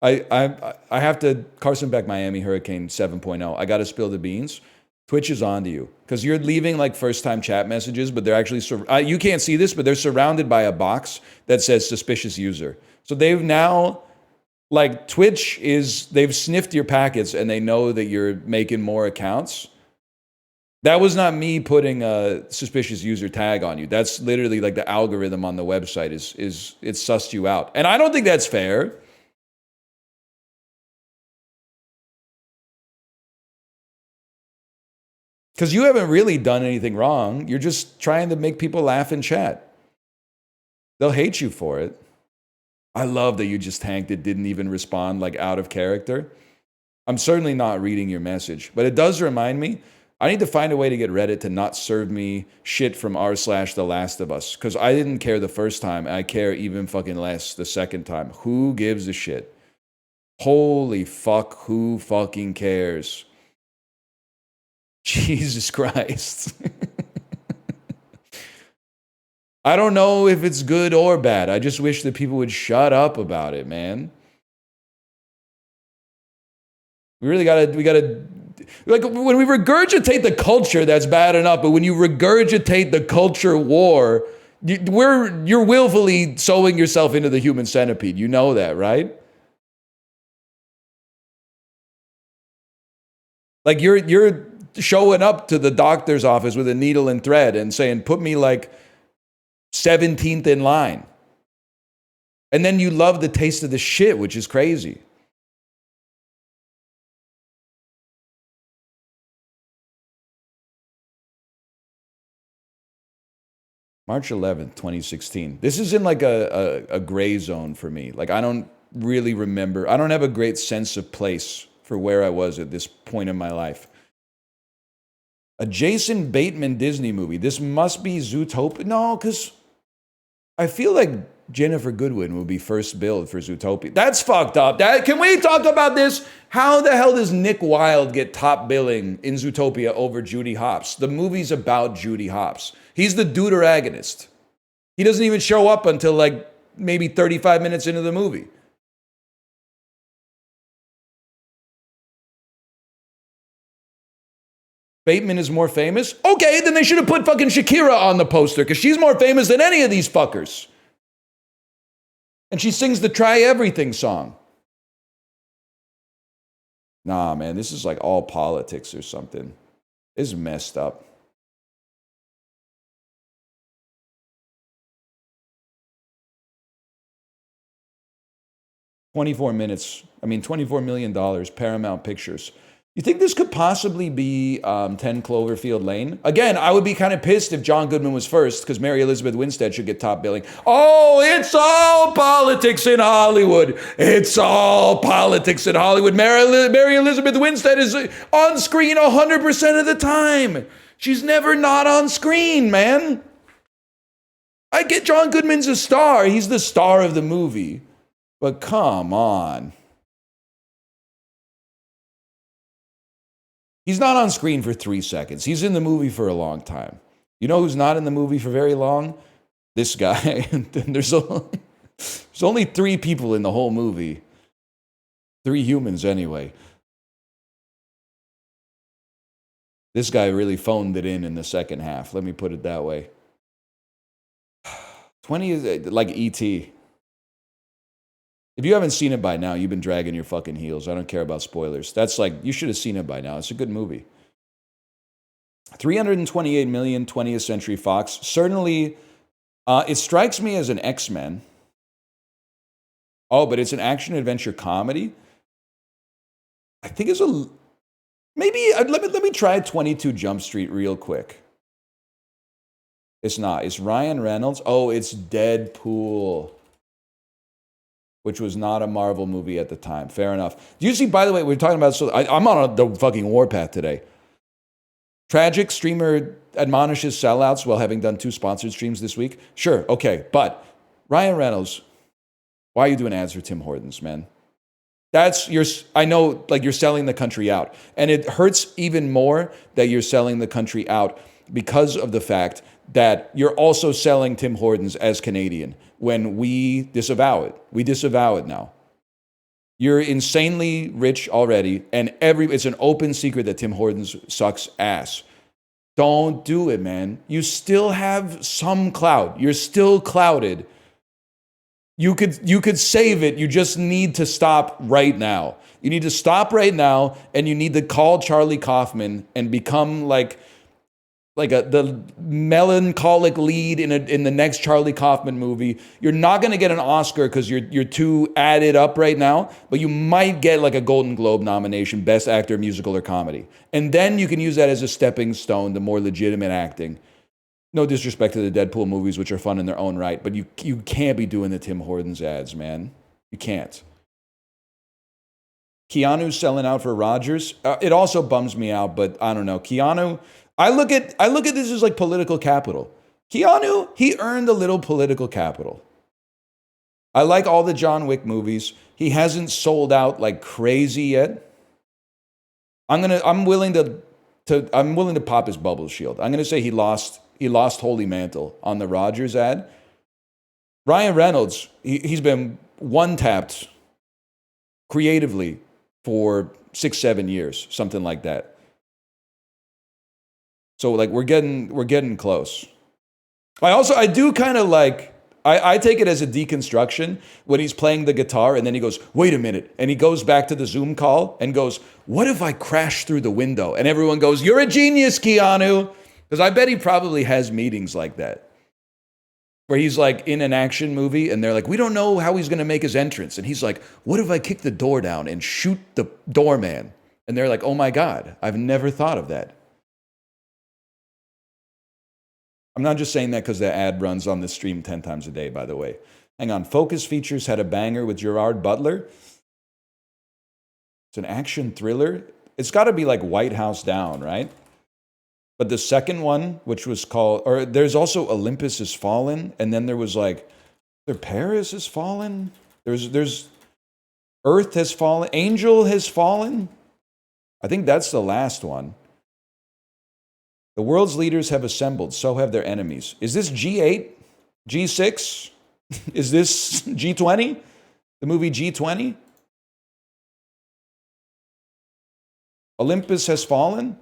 I have to, Carson Beck, Miami Hurricane 7.0. I got to spill the beans. Twitch is on to you because you're leaving like first-time chat messages, but they're actually, you can't see this, but they're surrounded by a box that says suspicious user. So they've now, like Twitch they've sniffed your packets and they know that you're making more accounts. That was not me putting a suspicious user tag on you. That's literally like the algorithm on the website it's sussed you out. And I don't think that's fair. Because you haven't really done anything wrong. You're just trying to make people laugh in chat. They'll hate you for it. I love that you just tanked it, didn't even respond, like out of character. I'm certainly not reading your message, but it does remind me, I need to find a way to get Reddit to not serve me shit from r/The Last of Us. Because I didn't care the first time, and I care even fucking less the second time. Who gives a shit? Holy fuck, who fucking cares? Jesus Christ. I don't know if it's good or bad. I just wish that people would shut up about it, man. We gotta, like, when we regurgitate the culture, that's bad enough. But when you regurgitate the culture war, you're willfully sowing yourself into the human centipede. You know that, right? Like you're showing up to the doctor's office with a needle and thread and saying, put me like 17th in line. And then you love the taste of the shit, which is crazy. March 11th, 2016. This is in like a gray zone for me. Like I don't really remember. I don't have a great sense of place for where I was at this point in my life. A Jason Bateman Disney movie. This must be Zootopia. No, because I feel like Jennifer Goodwin would be first billed for Zootopia. That's fucked up. Can we talk about this? How the hell does Nick Wilde get top billing in Zootopia over Judy Hopps? The movie's about Judy Hopps. He's the deuteragonist. He doesn't even show up until like maybe 35 minutes into the movie. Bateman is more famous? Okay, then they should have put fucking Shakira on the poster because she's more famous than any of these fuckers. And she sings the Try Everything song. Nah, man, this is like all politics or something. This is messed up. $24 million, Paramount Pictures. You think this could possibly be 10 Cloverfield Lane? Again, I would be kind of pissed if John Goodman was first because Mary Elizabeth Winstead should get top billing. Oh, it's all politics in Hollywood. It's all politics in Hollywood. Mary Elizabeth Winstead is on screen 100% of the time. She's never not on screen, man. I get John Goodman's a star. He's the star of the movie. But come on. He's not on screen for 3 seconds. He's in the movie for a long time. You know who's not in the movie for very long? This guy. There's only 3 people in the whole movie. 3 humans anyway. This guy really phoned it in the second half. Let me put it that way. 20 is like E.T. If you haven't seen it by now, you've been dragging your fucking heels. I don't care about spoilers. That's like, you should have seen it by now. It's a good movie. 328 million, 20th Century Fox. Certainly, it strikes me as an X-Men. Oh, but it's an action-adventure comedy? I think it's a... Maybe, let me try 22 Jump Street real quick. It's not. It's Ryan Reynolds. Oh, it's Deadpool, which was not a Marvel movie at the time. Fair enough. Do you see, by the way, we're talking about... I'm on the fucking warpath today. Tragic streamer admonishes sellouts while having done 2 sponsored streams this week. Sure, okay. But Ryan Reynolds, why are you doing ads for Tim Hortons, man? I know, like, you're selling the country out. And it hurts even more that you're selling the country out because of the fact that you're also selling Tim Hortons as Canadian when we disavow it. We disavow it now. You're insanely rich already, and it's an open secret that Tim Hortons sucks ass. Don't do it, man. You still have some clout. You're still clouded. You could save it. You just need to stop right now. You need to stop right now, and you need to call Charlie Kaufman and become like the melancholic lead in the next Charlie Kaufman movie. You're not going to get an Oscar because you're too added up right now, but you might get like a Golden Globe nomination, Best Actor, Musical or Comedy. And then you can use that as a stepping stone to more legitimate acting. No disrespect to the Deadpool movies, which are fun in their own right, but you can't be doing the Tim Hortons ads, man. You can't. Keanu's selling out for Rogers. It also bums me out, but I don't know. Keanu, I look at this as like political capital. Keanu, he earned a little political capital. I like all the John Wick movies. He hasn't sold out like crazy yet. I'm willing to pop his bubble shield. I'm gonna say he lost he lost Holy Mantle on the Rogers ad. Ryan Reynolds, he's been one-tapped creatively for 6-7 years, something like that. So like we're getting close. I do kind of like, I take it as a deconstruction when he's playing the guitar and then he goes, wait a minute. And he goes back to the Zoom call and goes, what if I crash through the window? And everyone goes, you're a genius, Keanu. Because I bet he probably has meetings like that. Where he's like in an action movie and they're like, we don't know how he's going to make his entrance. And he's like, what if I kick the door down and shoot the doorman? And they're like, oh my God, I've never thought of that. I'm not just saying that because the ad runs on the stream 10 times a day, by the way. Hang on. Focus Features had a banger with Gerard Butler. It's an action thriller. It's got to be like White House Down, right? But the second one, which was called, or there's also Olympus Has Fallen, and then there was like, Paris Has Fallen. There's Earth Has Fallen. Angel Has Fallen. I think that's the last one. The world's leaders have assembled, so have their enemies. Is this G8? G6? Is this G20? The movie G20? Olympus Has Fallen?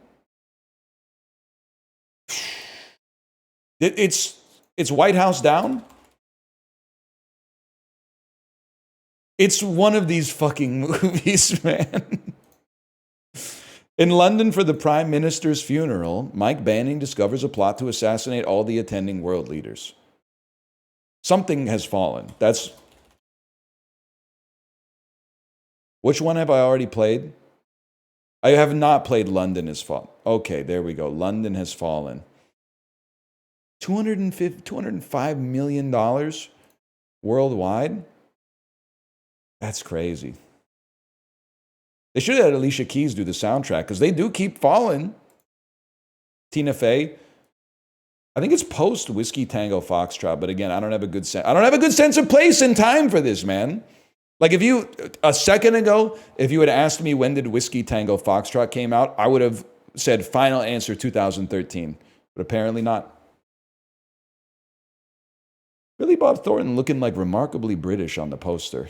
It's White House Down? It's one of these fucking movies, man. In London for the Prime Minister's funeral, Mike Banning discovers a plot to assassinate all the attending world leaders. Something has fallen. That's... Which one have I already played? I have not played London Has Fallen. Okay, there we go. London Has Fallen. $205 million worldwide? That's crazy. They should have had Alicia Keys do the soundtrack because they do keep falling. Tina Fey. I think it's post Whiskey Tango Foxtrot, but again, I don't have a good sense of place and time for this, man. Like if you a second ago, if you had asked me when did Whiskey Tango Foxtrot came out, I would have said final answer 2013, but apparently not. Billy Bob Thornton looking like remarkably British on the poster.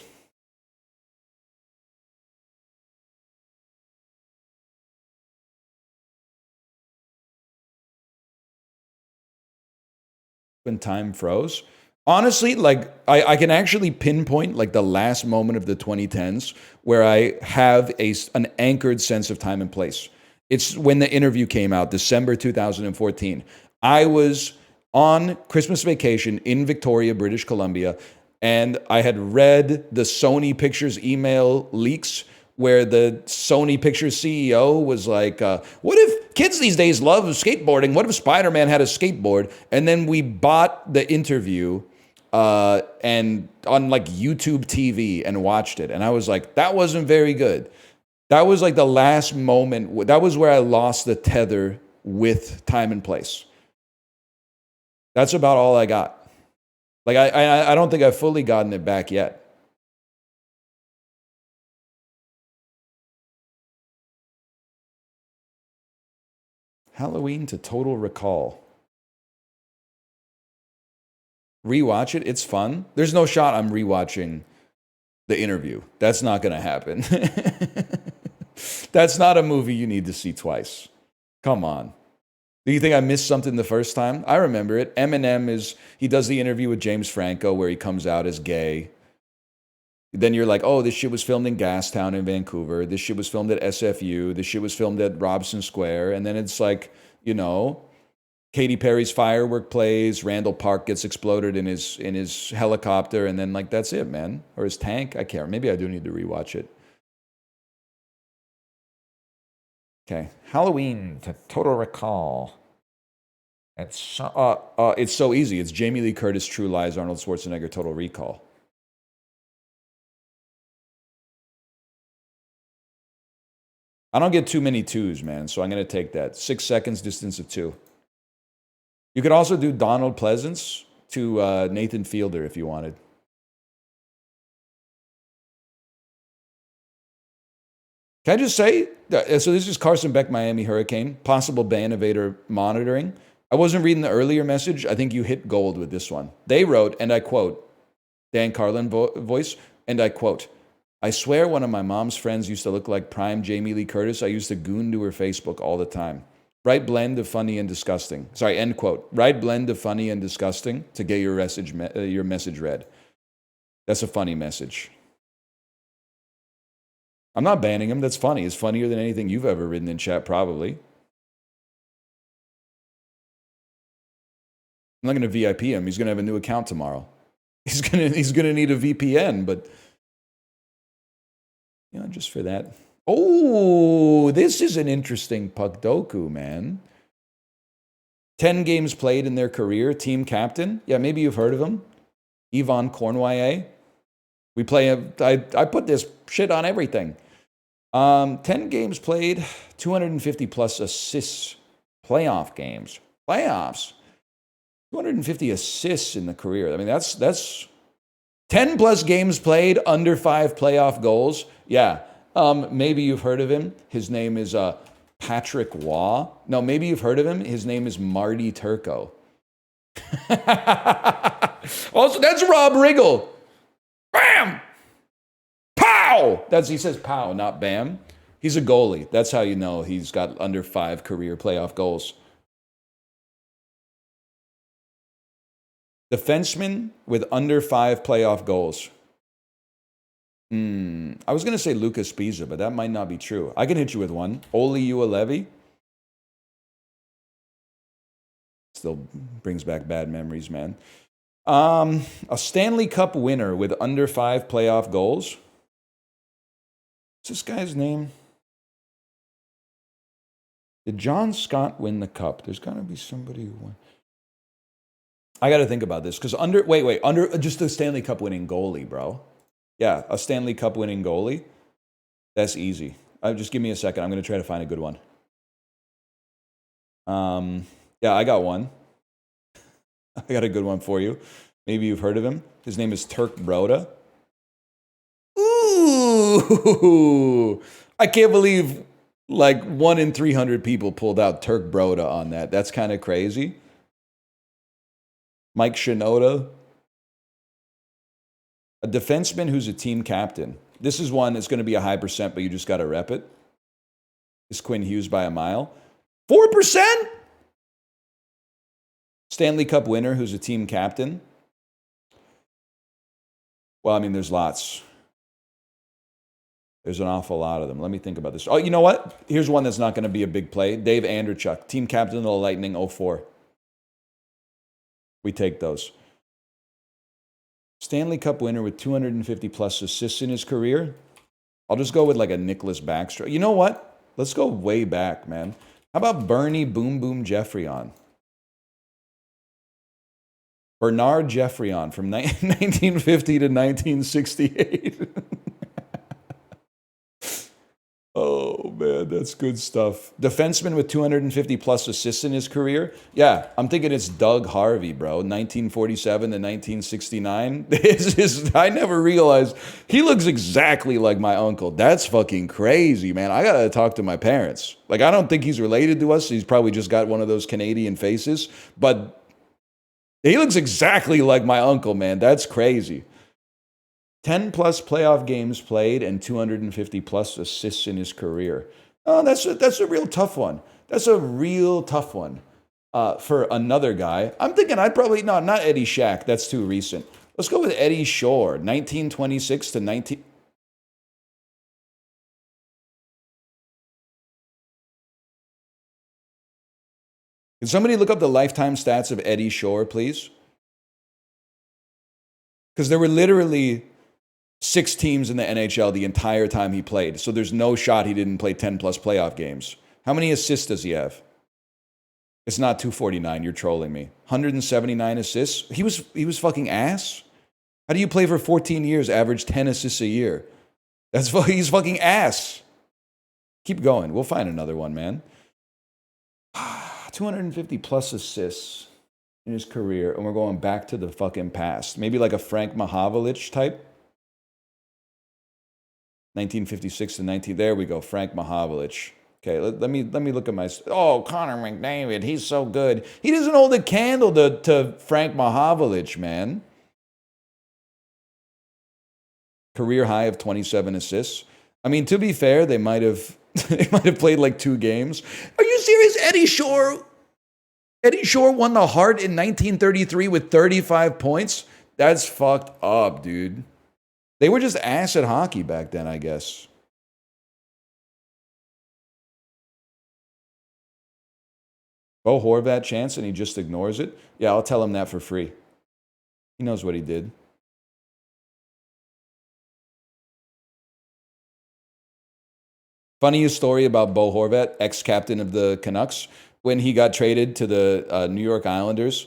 When time froze. Honestly, like I can actually pinpoint like the last moment of the 2010s where I have an anchored sense of time and place. It's when the interview came out, December 2014. I was on Christmas vacation in Victoria, British Columbia, and I had read the Sony Pictures email leaks where the Sony Pictures CEO was like, what if kids these days love skateboarding? What if Spider-Man had a skateboard? And then we bought the interview and on like YouTube TV and watched it. And I was like, that wasn't very good. That was like the last moment. That was where I lost the tether with time and place. That's about all I got. Like, I don't think I've fully gotten it back yet. Halloween to Total Recall. Rewatch it. It's fun. There's no shot I'm rewatching the interview. That's not going to happen. That's not a movie you need to see twice. Come on. Do you think I missed something the first time? I remember it. Eminem he does the interview with James Franco where he comes out as gay. Then you're like, oh, this shit was filmed in Gastown in Vancouver. This shit was filmed at SFU. This shit was filmed at Robson Square. And then it's like, you know, Katy Perry's firework plays. Randall Park gets exploded in his helicopter. And then like, that's it, man. Or his tank. I can't. Maybe I do need to rewatch it. Okay. Halloween to Total Recall. It's so easy. It's Jamie Lee Curtis, True Lies, Arnold Schwarzenegger, Total Recall. I don't get too many twos, man, so I'm going to take that. 6 seconds, distance of 2. You could also do Donald Pleasance to Nathan Fielder if you wanted. Can I just say, so this is Carson Beck, Miami Hurricane, possible ban evader monitoring. I wasn't reading the earlier message. I think you hit gold with this one. They wrote, and I quote, Dan Carlin voice, and I quote, I swear one of my mom's friends used to look like prime Jamie Lee Curtis. I used to goon to her Facebook all the time. Right blend of funny and disgusting. Sorry, end quote. Right blend of funny and disgusting to get your message read. That's a funny message. I'm not banning him. That's funny. It's funnier than anything you've ever written in chat, probably. I'm not going to VIP him. He's going to have a new account tomorrow. He's gonna need a VPN, but you know, just for that. Oh, this is an interesting Puckdoku, man. 10 games played in their career, team captain. Yeah, maybe you've heard of him. Yvonne Cornway. We play, I put this shit on everything. 10 games played, 250 plus assists. Playoff games. Playoffs. 250 assists in the career. I mean, that's 10 plus games played, under 5 playoff goals. Yeah. Maybe you've heard of him. His name is Patrick Waugh. No, maybe you've heard of him. His name is Marty Turco. Also, that's Rob Riggle. Bam! Pow! He says pow, not bam. He's a goalie. That's how you know he's got under 5 career playoff goals. Defenseman with under 5 playoff goals. I was going to say Lucas Pisa, but that might not be true. I can hit you with one. Oli Uelevi. Still brings back bad memories, man. A Stanley Cup winner with under 5 playoff goals. What's this guy's name? Did John Scott win the cup? There's got to be somebody who won. I got to think about this because under just a Stanley Cup winning goalie, bro. Yeah, a Stanley Cup winning goalie. That's easy. Just give me a second. I'm going to try to find a good one. Yeah, I got one. I got a good one for you. Maybe you've heard of him. His name is Turk Broda. Ooh, I can't believe like 1 in 300 people pulled out Turk Broda on that. That's kind of crazy. Mike Shinoda. A defenseman who's a team captain. This is one that's going to be a high percent, but you just got to rep it. It's Quinn Hughes by a mile. 4%? Stanley Cup winner who's a team captain. Well, I mean, there's lots. There's an awful lot of them. Let me think about this. Oh, you know what? Here's one that's not going to be a big play. Dave Anderchuk, team captain of the Lightning, 04. We take those. Stanley Cup winner with 250 plus assists in his career. I'll just go with like a Nicholas Backstrom. You know what? Let's go way back, man. How about Bernie Boom Boom Jeffreyon? Bernard Jeffreyon from 1950 to 1968. Oh, man, that's good stuff. Defenseman with 250 plus assists in his career. Yeah, I'm thinking it's Doug Harvey, bro. 1947 to 1969. I never realized he looks exactly like my uncle. That's fucking crazy, man. I got to talk to my parents. Like, I don't think he's related to us. He's probably just got one of those Canadian faces. But he looks exactly like my uncle, man. That's crazy. 10 plus playoff games played and 250 plus assists in his career. Oh, that's a real tough one. That's a real tough one for another guy. I'm thinking I'd probably, no, not Eddie Shack. That's too recent. Let's go with Eddie Shore, 1926 to 19... Can somebody look up the lifetime stats of Eddie Shore, please? Because there were literally 6 teams in the NHL the entire time he played. So there's no shot he didn't play 10 plus playoff games. How many assists does he have? It's not 249. You're trolling me. 179 assists. He was fucking ass. How do you play for 14 years, average 10 assists a year? He's fucking ass. Keep going. We'll find another one, man. 250 plus assists in his career, and we're going back to the fucking past. Maybe like a Frank Mahavlich type. 1956 to 19. There we go. Frank Mahavlich. Okay, let me look at my. Oh, Connor McDavid, he's so good. He doesn't hold a candle to Frank Mahavlich, man. Career high of 27 assists. I mean, to be fair, they might have played like 2 games. Are you serious? Eddie Shore won the Hart in 1933 with 35 points. That's fucked up, dude. They were just ass at hockey back then, I guess. Bo Horvat chance and he just ignores it. Yeah, I'll tell him that for free. He knows what he did. Funniest story about Bo Horvat, ex-captain of the Canucks, when he got traded to the New York Islanders.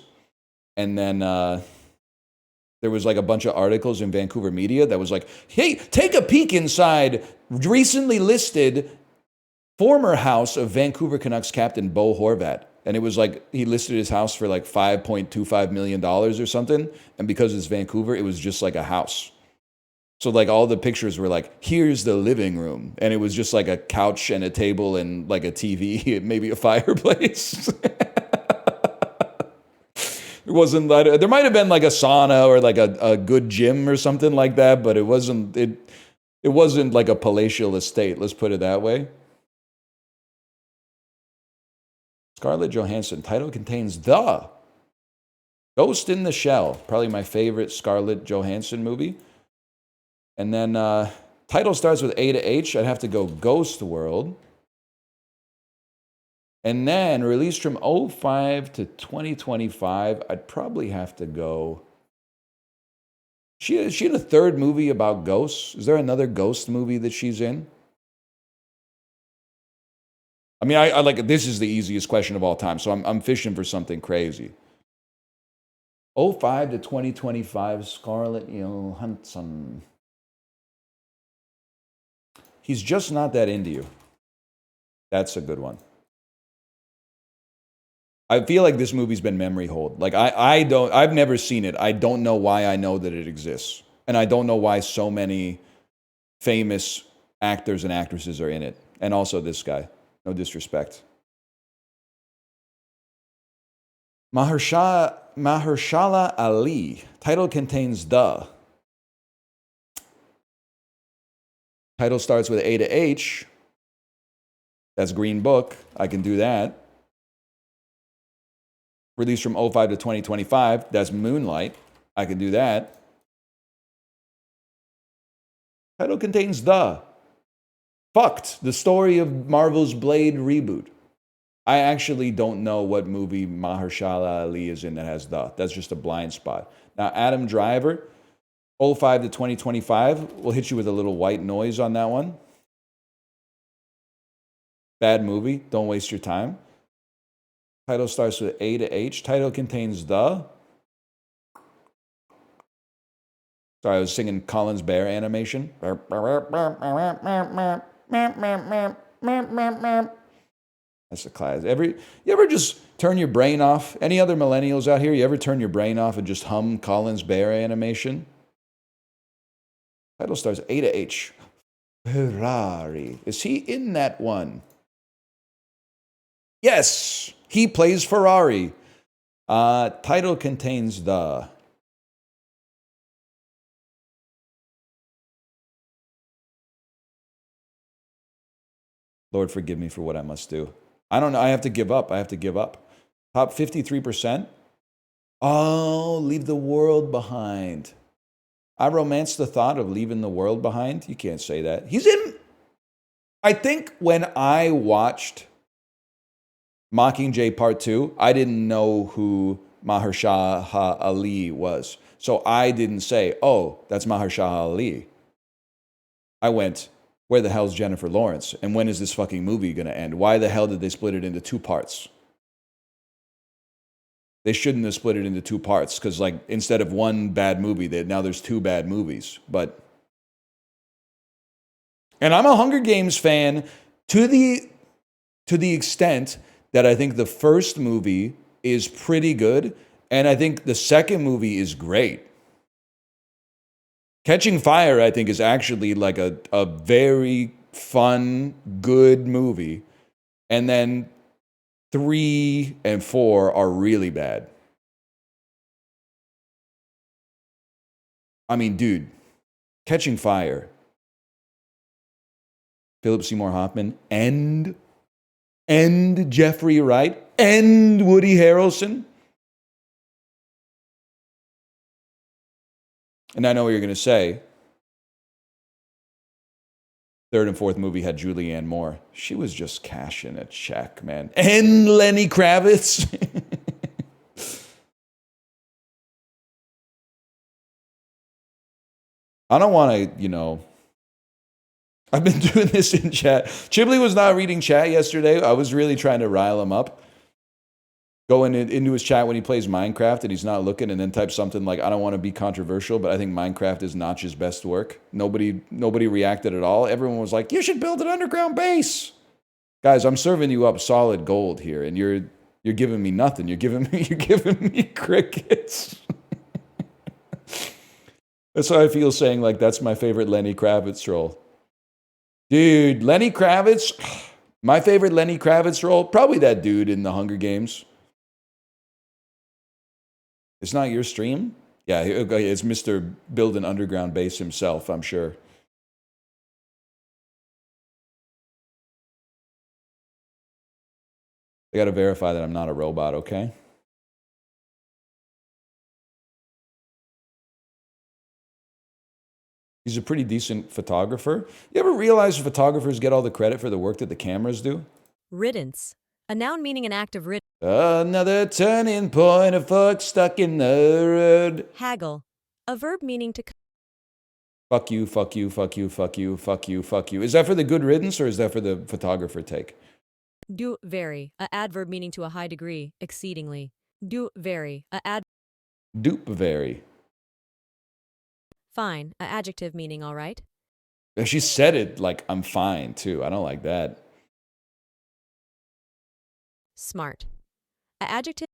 And then there was like a bunch of articles in Vancouver media that was like, hey, take a peek inside recently listed former house of Vancouver Canucks captain Bo Horvat. And it was like he listed his house for like $5.25 million or something. And because it's Vancouver, it was just like a house. So like all the pictures were like, here's the living room. And it was just like a couch and a table and like a TV, maybe a fireplace. It wasn't that, there might have been like a sauna or like a good gym or something like that, but it wasn't like a palatial estate. Let's put it that way. Scarlett Johansson, title contains the Ghost in the Shell. Probably my favorite Scarlett Johansson movie. And then title starts with A to H. I'd have to go Ghost World. And then released from 2005 to 2025, I'd probably have to go. She had a third movie about ghosts. Is there another ghost movie that she's in? I mean, I like, this is the easiest question of all time, so I'm fishing for something crazy. 2005 to 2025, Scarlett Johansson. He's just not that into you. That's a good one. I feel like this movie's been memory hold. Like I've never seen it. I don't know why I know that it exists. And I don't know why so many famous actors and actresses are in it. And also this guy. No disrespect. Mahershala Ali. Title contains the. Title starts with A to H. That's Green Book. I can do that. Released from 2005 to 2025. That's Moonlight. I can do that. Title contains the. Fucked. The story of Marvel's Blade reboot. I actually don't know what movie Mahershala Ali is in that has the. That's just a blind spot. Now, Adam Driver, 2005 to 2025. We'll hit you with a little white noise on that one. Bad movie. Don't waste your time. Title starts with A to H. Title contains the. Sorry, I was singing Collins Bear animation. That's a class. You ever just turn your brain off? Any other millennials out here? You ever turn your brain off and just hum Collins Bear animation? Title starts A to H. Ferrari. Is he in that one? Yes, he plays Ferrari. Title contains the. Lord, forgive me for what I must do. I don't know. I have to give up. Top 53%. Oh, leave the world behind. I romance the thought of leaving the world behind. You can't say that. He's in. I think when I watched Mockingjay Part 2, I didn't know who Mahershala Ali was. So I didn't say, oh, that's Mahershala Ali. I went, where the hell's Jennifer Lawrence? And when is this fucking movie going to end? Why the hell did they split it into 2 parts? They shouldn't have split it into 2 parts because, like, instead of 1 bad movie, now there's 2 bad movies. And I'm a Hunger Games fan to the extent that I think the first movie is pretty good, and I think the second movie is great. Catching Fire, I think, is actually like a very fun, good movie. And then 3 and 4 are really bad. I mean, dude, Catching Fire, Philip Seymour Hoffman, and Jeffrey Wright, and Woody Harrelson. And I know what you're going to say. Third and fourth movie had Julianne Moore. She was just cashing a check, man. And Lenny Kravitz. I don't want to, you know, I've been doing this in chat. Chibley was not reading chat yesterday. I was really trying to rile him up. Going into his chat when he plays Minecraft and he's not looking, and then type something like, I don't want to be controversial, but I think Minecraft is Notch's best work. Nobody reacted at all. Everyone was like, you should build an underground base. Guys, I'm serving you up solid gold here, and you're giving me nothing. You're giving me crickets. That's how I feel saying, like, that's my favorite Lenny Kravitz role. Dude, Lenny Kravitz, my favorite Lenny Kravitz role, probably that dude in the Hunger Games. It's not your stream? Yeah, it's Mr. Build an Underground Base himself, I'm sure. I gotta verify that I'm not a robot, okay? He's a pretty decent photographer. You ever realize photographers get all the credit for the work that the cameras do? Riddance. A noun meaning an act of riddance. Another turning point, a fuck stuck in the road. Haggle. A verb meaning to... Fuck you, fuck you, fuck you, fuck you, fuck you, fuck you. Is that for the good riddance or is that for the photographer take? Do vary. A adverb meaning to a high degree, exceedingly. Do vary. A ad... Dupe vary. Fine. A adjective meaning all right. She said it like I'm fine too. I don't like that. Smart. A adjective...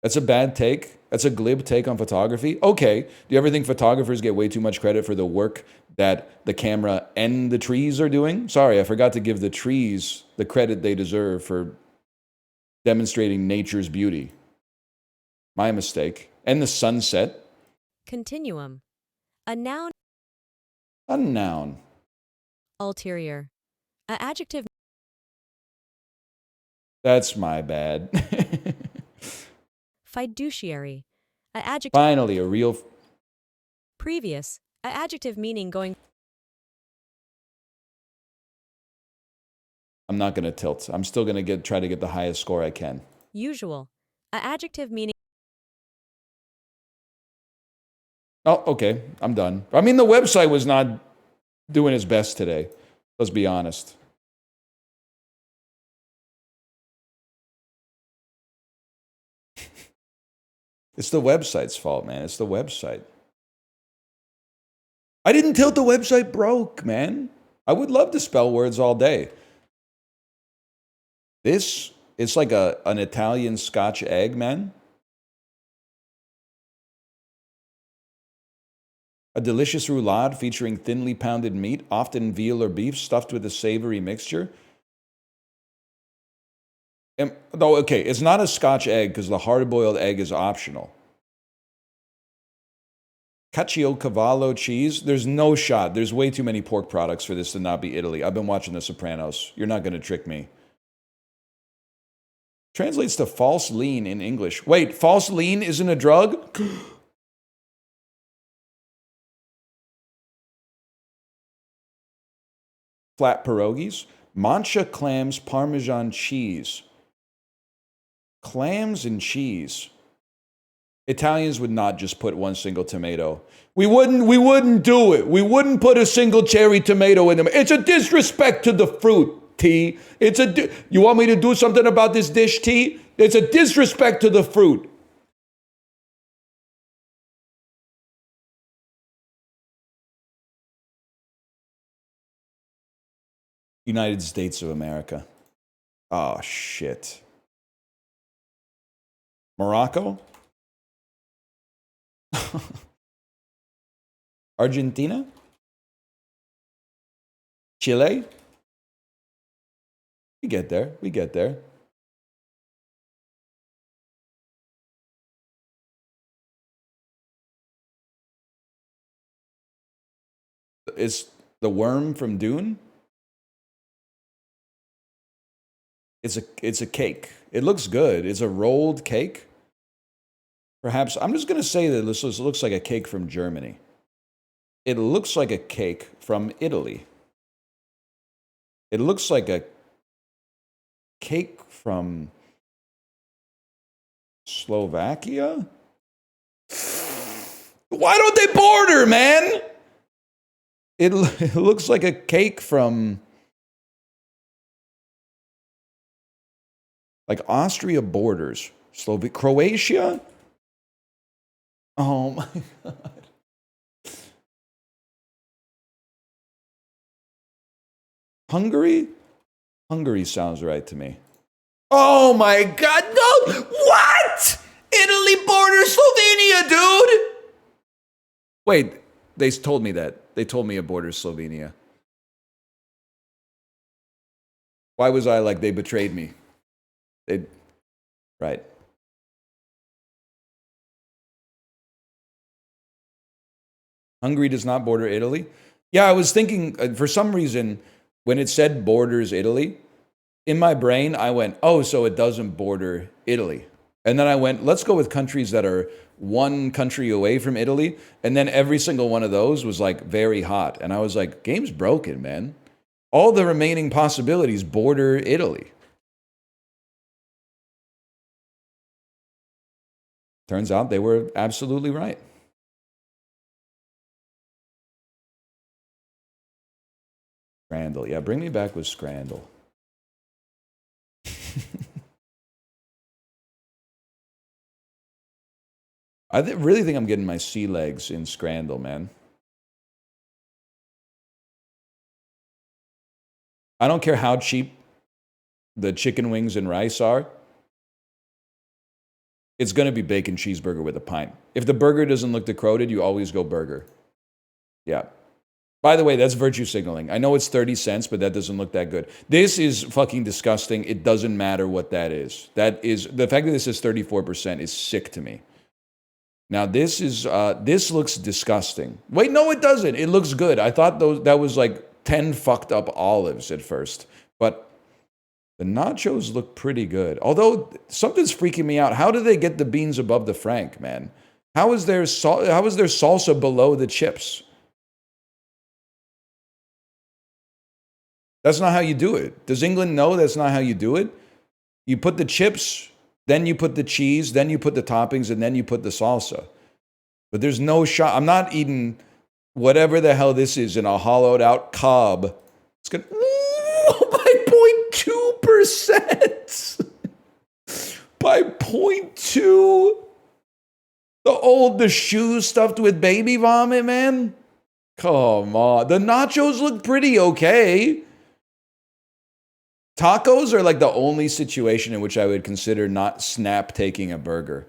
That's a bad take. That's a glib take on photography. Okay. Do you ever think photographers get way too much credit for the work that the camera and the trees are doing? Sorry, I forgot to give the trees the credit they deserve for demonstrating nature's beauty. My mistake. And the sunset. Continuum. A noun... A noun. Ulterior. A adjective... That's my bad. Fiduciary. A adjective... Finally, a real... Previous. A adjective meaning going... I'm not going to tilt. I'm still going to try to get the highest score I can. Usual. A adjective meaning... Oh, okay. I'm done. I mean, the website was not doing its best today. Let's be honest. It's the website's fault, man. It's the website. I didn't tilt. The website broke, man. I would love to spell words all day. This, it's like an Italian Scotch egg, man. A delicious roulade featuring thinly pounded meat, often veal or beef, stuffed with a savory mixture. Though, okay, it's not a Scotch egg because the hard-boiled egg is optional. Caciocavallo cheese. There's no shot. There's way too many pork products for this to not be Italy. I've been watching The Sopranos. You're not going to trick me. Translates to false lean in English. Wait, false lean isn't a drug? Flat pierogies. Mancha clams, Parmesan cheese. Clams and cheese. Italians would not just put one single tomato. We wouldn't do it. We wouldn't put a single cherry tomato in them. It's a disrespect to the fruit, T. You want me to do something about this dish, T? It's a disrespect to the fruit. United States of America. Oh, shit. Morocco? Argentina? Chile? We get there. We get there. Is the worm from Dune? It's a cake. It looks good. It's a rolled cake. Perhaps I'm just gonna say that this looks like a cake from Germany. It looks like a cake from Italy. It looks like a cake from Slovakia? Why don't they border, man? It looks like a cake from like Austria borders. Croatia? Oh my god. Hungary? Hungary sounds right to me. Oh my god, no! What? Italy borders Slovenia, dude! Wait, they told me that. They told me it borders Slovenia. Why was I like, they betrayed me? Right. Hungary does not border Italy? Yeah, I was thinking, for some reason, when it said borders Italy, in my brain, I went, oh, so it doesn't border Italy. And then I went, let's go with countries that are one country away from Italy. And then every single one of those was like very hot. And I was like, game's broken, man. All the remaining possibilities border Italy. Turns out they were absolutely right. Scrandle. Yeah, bring me back with Scrandle. I really think I'm getting my sea legs in Scrandle, man. I don't care how cheap the chicken wings and rice are. It's going to be bacon cheeseburger with a pint. If the burger doesn't look decrowed, you always go burger. Yeah. By the way, that's virtue signaling. I know it's 30 cents, but that doesn't look that good. This is fucking disgusting. It doesn't matter what that is. That is, the fact that this is 34% is sick to me. Now this looks disgusting. Wait, no, it doesn't. It looks good. I thought that was like 10 fucked up olives at first, but the nachos look pretty good. Although something's freaking me out. How do they get the beans above the frank, man? How is there salsa below the chips? That's not how you do it. Does England know that's not how you do it? You put the chips, then you put the cheese, then you put the toppings, and then you put the salsa. But there's no shot. I'm not eating whatever the hell this is in a hollowed out cob. It's going to... by 0.2%. By 0.2. The shoes stuffed with baby vomit, man. Come on. The nachos look pretty okay. Tacos are like the only situation in which I would consider not snap taking a burger.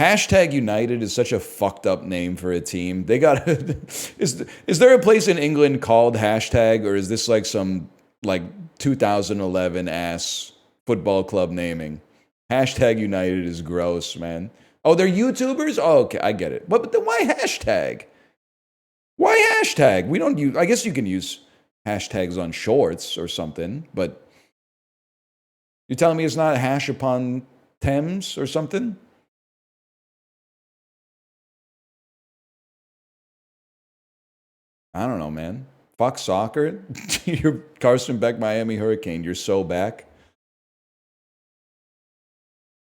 Hashtag United is such a fucked up name for a team. They got is there a place in England called hashtag, or is this like some like 2011 ass football club naming? Hashtag United is gross, man. Oh, they're YouTubers? Oh, okay, I get it. But then why hashtag? Why hashtag? We don't use, I guess you can use hashtags on shorts or something, but you're telling me it's not hash upon Thames or something? I don't know, man. Fuck soccer. You're Carson Beck, Miami Hurricane. You're so back.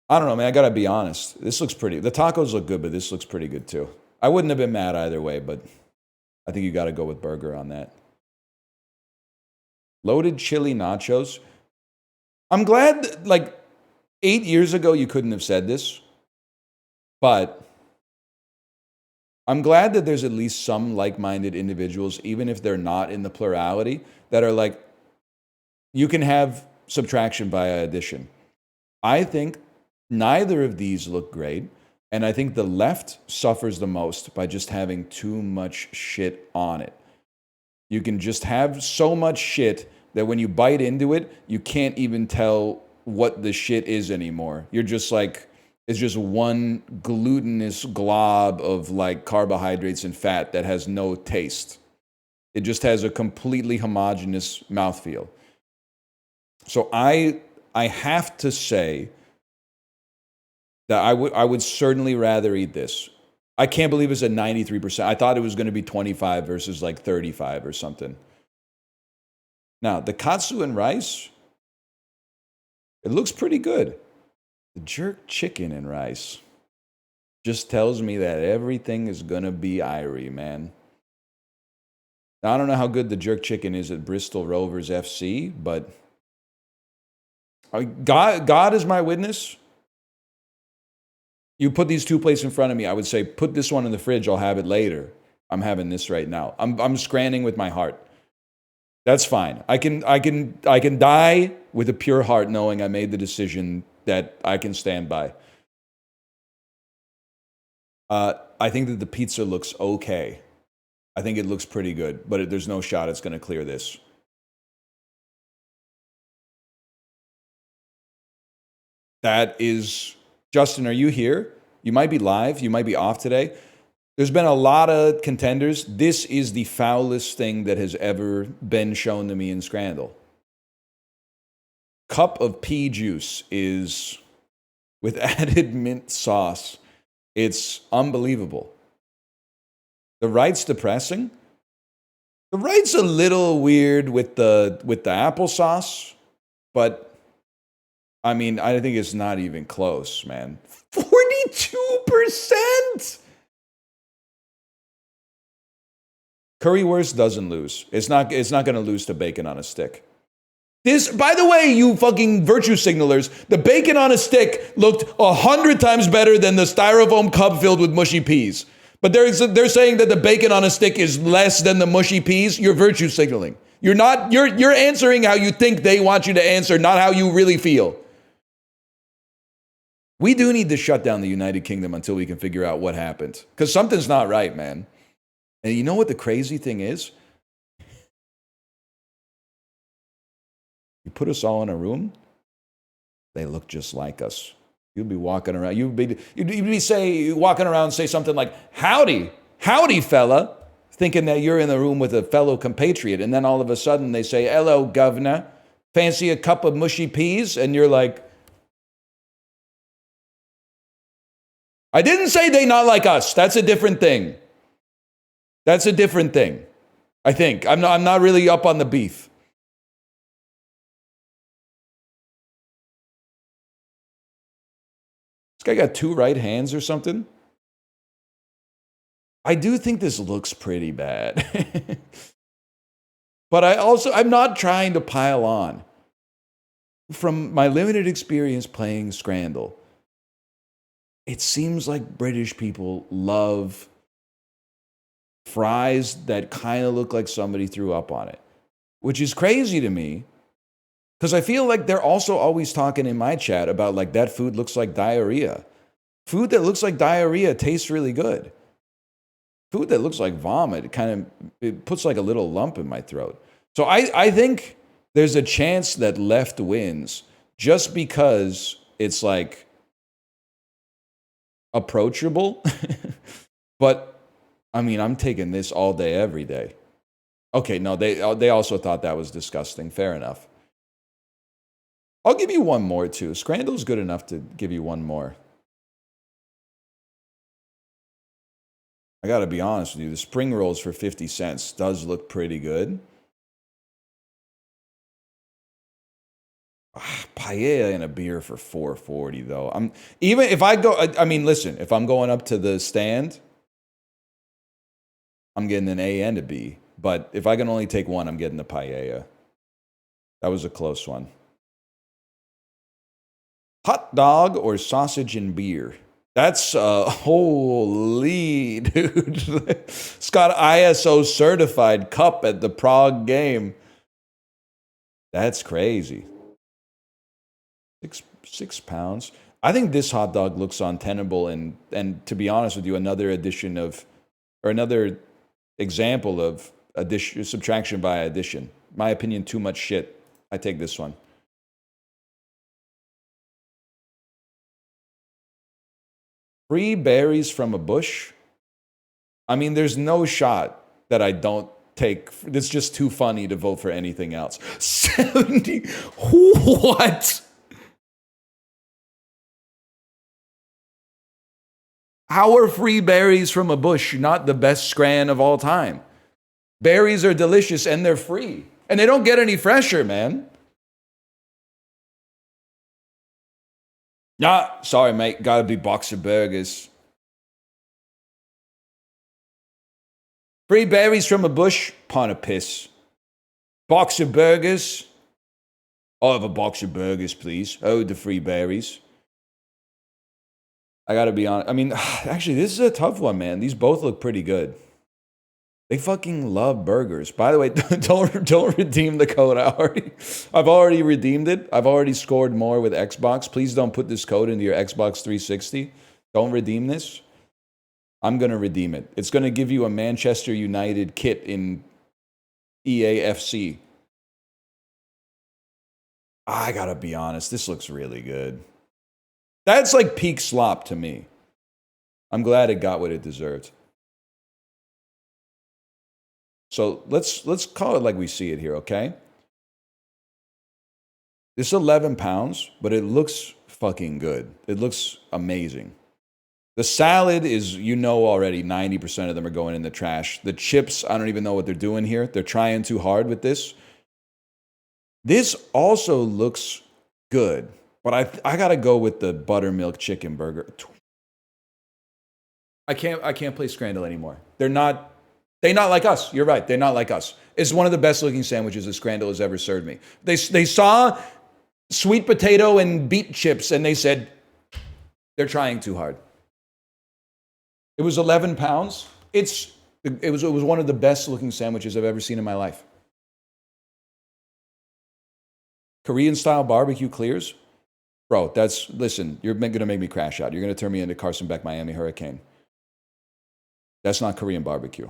I don't know, man. I gotta be honest. This looks pretty. The tacos look good, but this looks pretty good too. I wouldn't have been mad either way, but I think you gotta go with burger on that. Loaded chili nachos. I'm glad, like, 8 years ago you couldn't have said this, but I'm glad that there's at least some like-minded individuals, even if they're not in the plurality, that are like, you can have subtraction via addition. I think neither of these look great, and I think the left suffers the most by just having too much shit on it. You can just have so much shit that when you bite into it, you can't even tell what the shit is anymore. You're just like, it's just one glutinous glob of like carbohydrates and fat that has no taste. It just has a completely homogeneous mouthfeel. So I have to say that I would certainly rather eat this. I can't believe it's at 93%. I thought it was going to be 25 versus like 35 or something. Now, the katsu and rice, it looks pretty good. The jerk chicken and rice just tells me that everything is going to be irie, man. Now, I don't know how good the jerk chicken is at Bristol Rovers FC, but God is my witness. You put these two plates in front of me, I would say, put this one in the fridge, I'll have it later. I'm having this right now. I'm scranning with my heart. That's fine. I can die with a pure heart knowing I made the decision that I can stand by. I think that the pizza looks okay. I think it looks pretty good, but there's no shot it's going to clear this. That is... Justin, are you here? You might be live. You might be off today. There's been a lot of contenders. This is the foulest thing that has ever been shown to me in Scrandle. Cup of pea juice is with added mint sauce. It's unbelievable. The right's depressing. The right's a little weird with the applesauce, but I mean, I think it's not even close, man. 42%! Currywurst doesn't lose. It's not going to lose to bacon on a stick. This, by the way, you fucking virtue signalers, the bacon on a stick looked 100 times better than the styrofoam cup filled with mushy peas. But they're saying that the bacon on a stick is less than the mushy peas. You're virtue signaling. You're answering how you think they want you to answer, not how you really feel. We do need to shut down the United Kingdom until we can figure out what happened. Because something's not right, man. And you know what the crazy thing is? You put us all in a room, they look just like us. You'd be walking around, you'd be walking around and say something like, howdy, fella, thinking that you're in the room with a fellow compatriot. And then all of a sudden they say, hello, governor, fancy a cup of mushy peas? And you're like, I didn't say they not like us. That's a different thing. I think. I'm not really up on the beef. This guy got two right hands or something. I do think this looks pretty bad. But I'm not trying to pile on. From my limited experience playing Scrandle, it seems like British people love fries that kind of look like somebody threw up on it, which is crazy to me because I feel like they're also always talking in my chat about like that food looks like diarrhea. Food that looks like diarrhea tastes really good. Food that looks like vomit, it puts like a little lump in my throat. So I think there's a chance that left wins just because it's like approachable. But I mean, I'm taking this all day, every day. Okay, no, they also thought that was disgusting. Fair enough. I'll give you one more too. Scrandle's good enough to give you one more. I gotta be honest with you, the spring rolls for 50 cents does look pretty good. Paella and a beer for $4.40 though. Listen, if I'm going up to the stand, I'm getting an A and a B. But if I can only take one, I'm getting the paella. That was a close one. Hot dog or sausage and beer? That's holy, dude. It's got ISO certified cup at the Prague game. That's crazy. Six pounds. I think this hot dog looks untenable, and to be honest with you, another example of subtraction by addition. My opinion, too much shit. I take this one. Free berries from a bush? I mean, there's no shot that I don't take. It's just too funny to vote for anything else. 70. What? How are free berries from a bush not the best scran of all time? Berries are delicious and they're free. And they don't get any fresher, man. Nah, sorry, mate. Gotta be Boxer Burgers. Free berries from a bush? Pint of piss. Boxer Burgers? I'll have a box of burgers, please. Oh, the free berries. I gotta be honest. I mean, actually, this is a tough one, man. These both look pretty good. They fucking love burgers. By the way, don't redeem the code. I've already redeemed it. I've already scored more with Xbox. Please don't put this code into your Xbox 360. Don't redeem this. I'm gonna redeem it. It's gonna give you a Manchester United kit in EAFC. I gotta be honest. This looks really good. That's like peak slop to me. I'm glad it got what it deserved. So let's call it like we see it here, okay? This is 11 pounds, but it looks fucking good. It looks amazing. The salad is, you know already, 90% of them are going in the trash. The chips, I don't even know what they're doing here. They're trying too hard with this. This also looks good, but I gotta go with the buttermilk chicken burger. I can't play Scrandle anymore. They're not like us. You're right. They're not like us. It's one of the best looking sandwiches that Scrandle has ever served me. They saw sweet potato and beet chips and they said, they're trying too hard. It was 11 pounds. It was one of the best looking sandwiches I've ever seen in my life. Korean style barbecue clears? Bro, listen, you're going to make me crash out. You're going to turn me into Carson Beck Miami Hurricane. That's not Korean barbecue.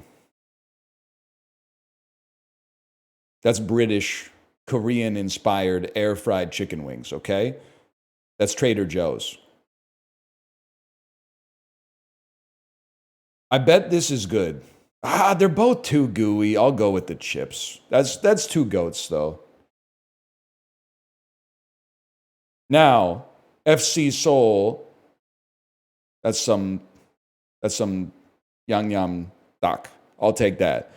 That's British, Korean-inspired air-fried chicken wings, okay? That's Trader Joe's. I bet this is good. They're both too gooey. I'll go with the chips. That's two goats, though. Now, FC Seoul, that's some Yangnam dak. I'll take that.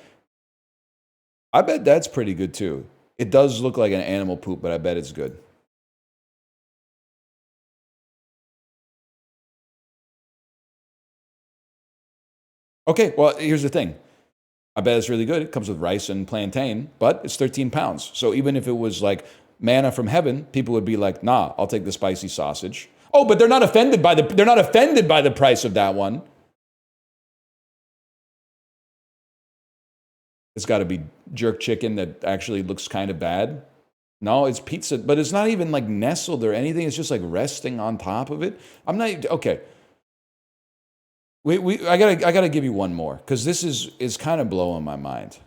I bet that's pretty good too. It does look like an animal poop, but I bet it's good. Okay, well, here's the thing. I bet it's really good. It comes with rice and plantain, but it's 13 pounds. So even if it was like manna from heaven, people would be like, nah, I'll take the spicy sausage. Oh, but they're not offended by the price of that one. It's got to be jerk chicken that actually looks kind of bad. No, it's pizza, but it's not even like nestled or anything. It's just like resting on top of it. I'm not okay. I gotta give you one more because this is kind of blowing my mind.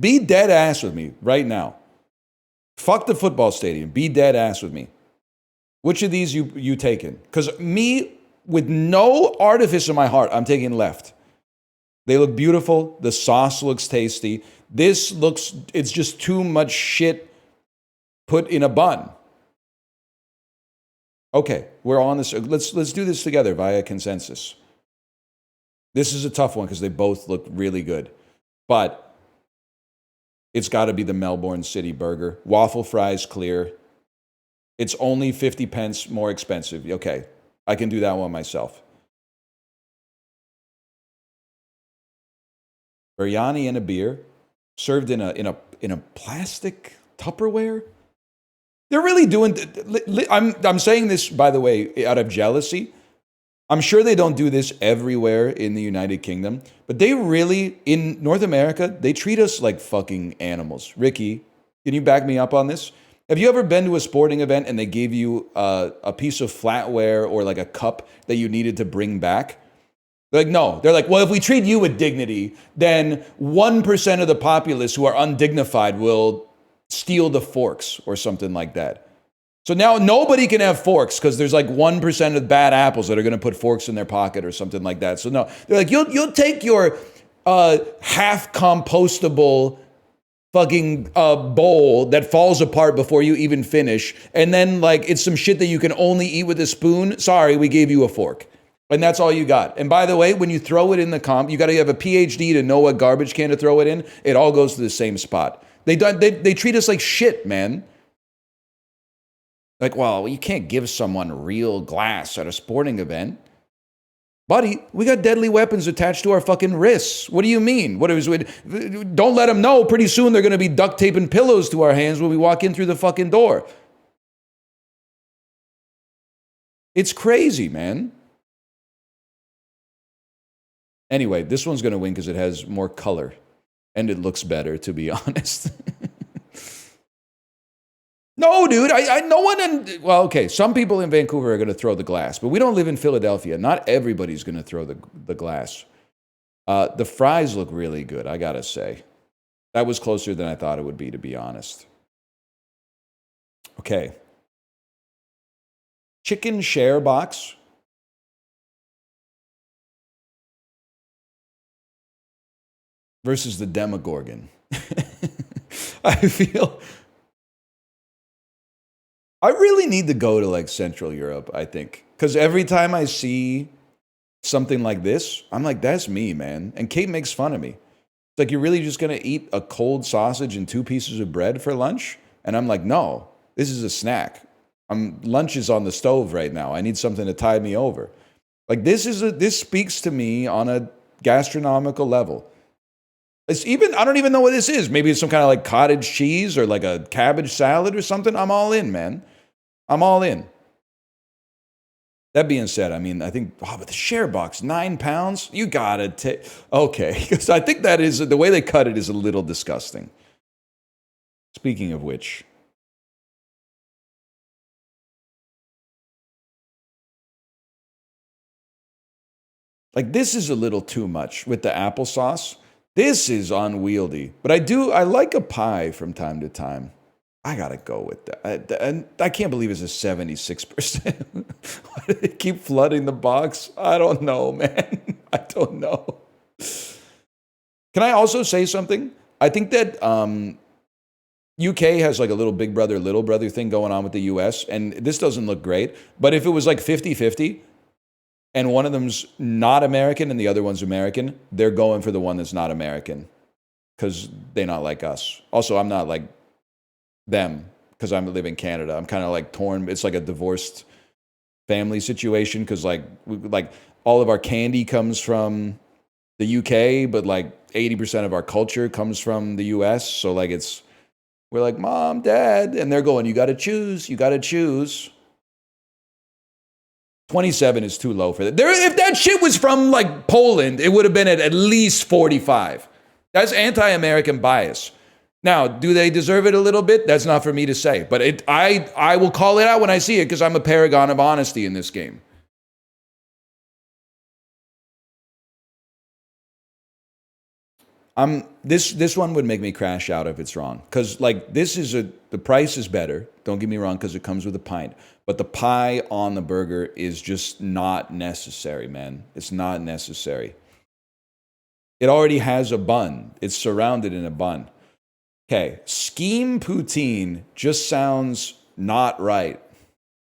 Be dead ass with me right now. Fuck the football stadium. Be dead ass with me. Which of these you taking? Because me, with no artifice in my heart, I'm taking left. They look beautiful. The sauce looks tasty. It's just too much shit put in a bun. Okay, we're on this. Let's do this together via consensus. This is a tough one because they both look really good. But it's got to be the Melbourne City burger. Waffle fries clear. It's only 50 pence more expensive. Okay, I can do that one myself. Biryani and a beer served in a plastic Tupperware. They're really doing. I'm saying this, by the way, out of jealousy. I'm sure they don't do this everywhere in the United Kingdom, but they really, in North America, they treat us like fucking animals. Ricky, can you back me up on this? Have you ever been to a sporting event and they gave you a piece of flatware or like a cup that you needed to bring back? They're like, no. They're like, well, if we treat you with dignity, then 1% of the populace who are undignified will steal the forks or something like that. So now nobody can have forks because there's like 1% of bad apples that are going to put forks in their pocket or something like that. So no, they're like, you'll take your half compostable fucking bowl that falls apart before you even finish, and then like it's some shit that you can only eat with a spoon. Sorry, we gave you a fork. And that's all you got. And by the way, when you throw it in the comp, you got to have a PhD to know what garbage can to throw it in. It all goes to the same spot. They treat us like shit, man. Like, well, you can't give someone real glass at a sporting event. Buddy, we got deadly weapons attached to our fucking wrists. What do you mean? Don't let them know. Pretty soon they're going to be duct taping pillows to our hands when we walk in through the fucking door. It's crazy, man. Anyway, this one's going to win because it has more color. And it looks better, to be honest. No, dude, no one well, okay, some people in Vancouver are going to throw the glass, but we don't live in Philadelphia. Not everybody's going to throw the glass. The fries look really good, I got to say. That was closer than I thought it would be, to be honest. Okay. Chicken share box. Versus the Demogorgon. I feel... I really need to go to like Central Europe, I think. Because every time I see something like this, I'm like, that's me, man. And Kate makes fun of me. It's like, you're really just going to eat a cold sausage and 2 pieces of bread for lunch? And I'm like, no, this is a snack. Lunch is on the stove right now. I need something to tide me over. Like, this speaks to me on a gastronomical level. I don't even know what this is. Maybe it's some kind of like cottage cheese or like a cabbage salad or something. I'm all in, man. I'm all in. That being said, I mean, I think, but the share box, 9 pounds? You gotta take, okay. Because I think that is, the way they cut it is a little disgusting. Speaking of which. Like, this is a little too much with the applesauce. This is unwieldy. But I like a pie from time to time. I gotta go with that. And I can't believe it's a 76%. Why do they keep flooding the box? I don't know, man. I don't know. Can I also say something? I think that UK has like a little big brother, little brother thing going on with the US, and this doesn't look great. But if it was like 50-50, and one of them's not American and the other one's American, they're going for the one that's not American because they're not like us. Also, I'm not like them because I live in Canada. I'm kind of like torn. It's like a divorced family situation because like all of our candy comes from the UK, but like 80% of our culture comes from the US. So like we're like, Mom, Dad, and they're going, you got to choose. 27 is too low for that. If that shit was from like Poland, it would have been at least 45. That's anti-American bias. Now, do they deserve it a little bit? That's not for me to say. But I will call it out when I see it because I'm a paragon of honesty in this game. This one would make me crash out if it's wrong. Because like the price is better. Don't get me wrong, because it comes with a pint. But the pie on the burger is just not necessary, man. It's not necessary. It already has a bun. It's surrounded in a bun. Okay, scheme poutine just sounds not right.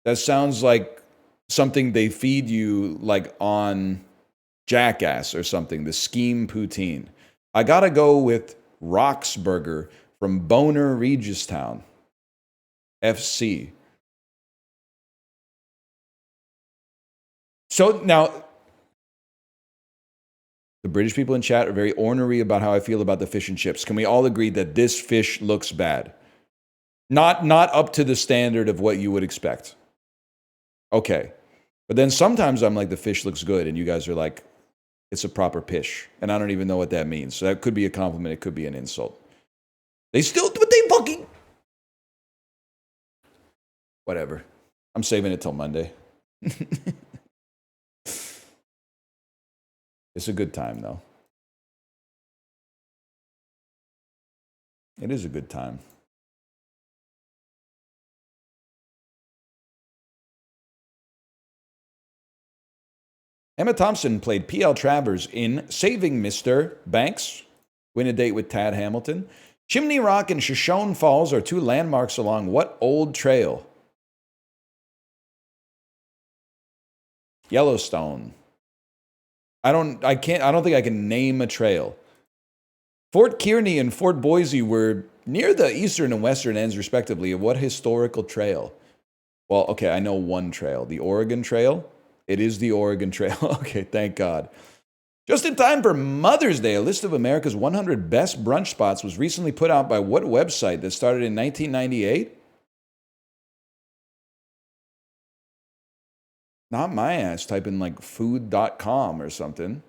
That sounds like something they feed you like on Jackass or something, the scheme poutine. I gotta go with Roxburger from Boner Registown, FC. So now, the British people in chat are very ornery about how I feel about the fish and chips. Can we all agree that this fish looks bad? Not up to the standard of what you would expect. Okay. But then sometimes I'm like, the fish looks good, and you guys are like, it's a proper pish. And I don't even know what that means. So that could be a compliment. It could be an insult. They fucking... Whatever. I'm saving it till Monday. It's a good time, though. It is a good time. Emma Thompson played P.L. Travers in Saving Mr. Banks. Win a date with Tad Hamilton. Chimney Rock and Shoshone Falls are two landmarks along what old trail? Yellowstone. I don't think I can name a trail. Fort Kearny and Fort Boise were near the eastern and western ends, respectively, of what historical trail? Well, okay, I know one trail. The Oregon Trail. It is the Oregon Trail. Okay, thank God. Just in time for Mother's Day, a list of America's 100 best brunch spots was recently put out by what website that started in 1998? Not my ass. Type in like food.com or something.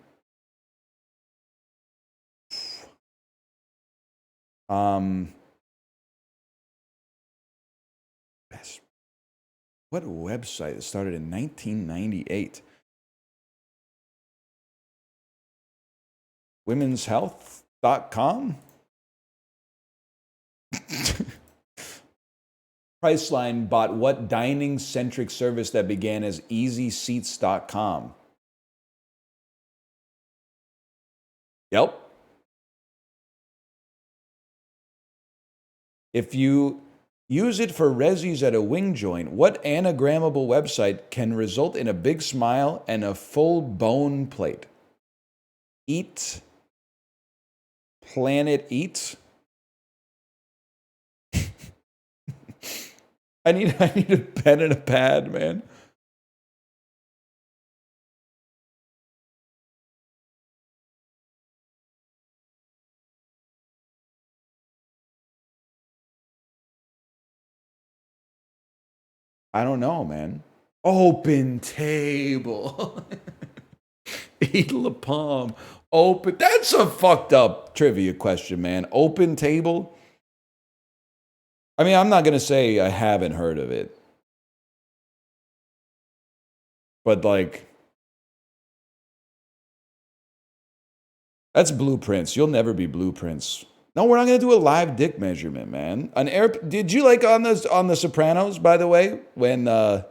Best. What website started in 1998? Womenshealth.com? Priceline bought what dining-centric service that began as EasySeats.com? Yep. If you use it for resis at a wing joint, what anagrammable website can result in a big smile and a full bone plate? Eat. Planet Eat. I need a pen and a pad, man. I don't know, man. Open table. Eat La Palm. Open. That's a fucked up trivia question, man. Open table. I mean, I'm not going to say I haven't heard of it. But, like, that's blueprints. You'll never be blueprints. No, we're not going to do a live dick measurement, man. Did you like on the Sopranos, by the way, when they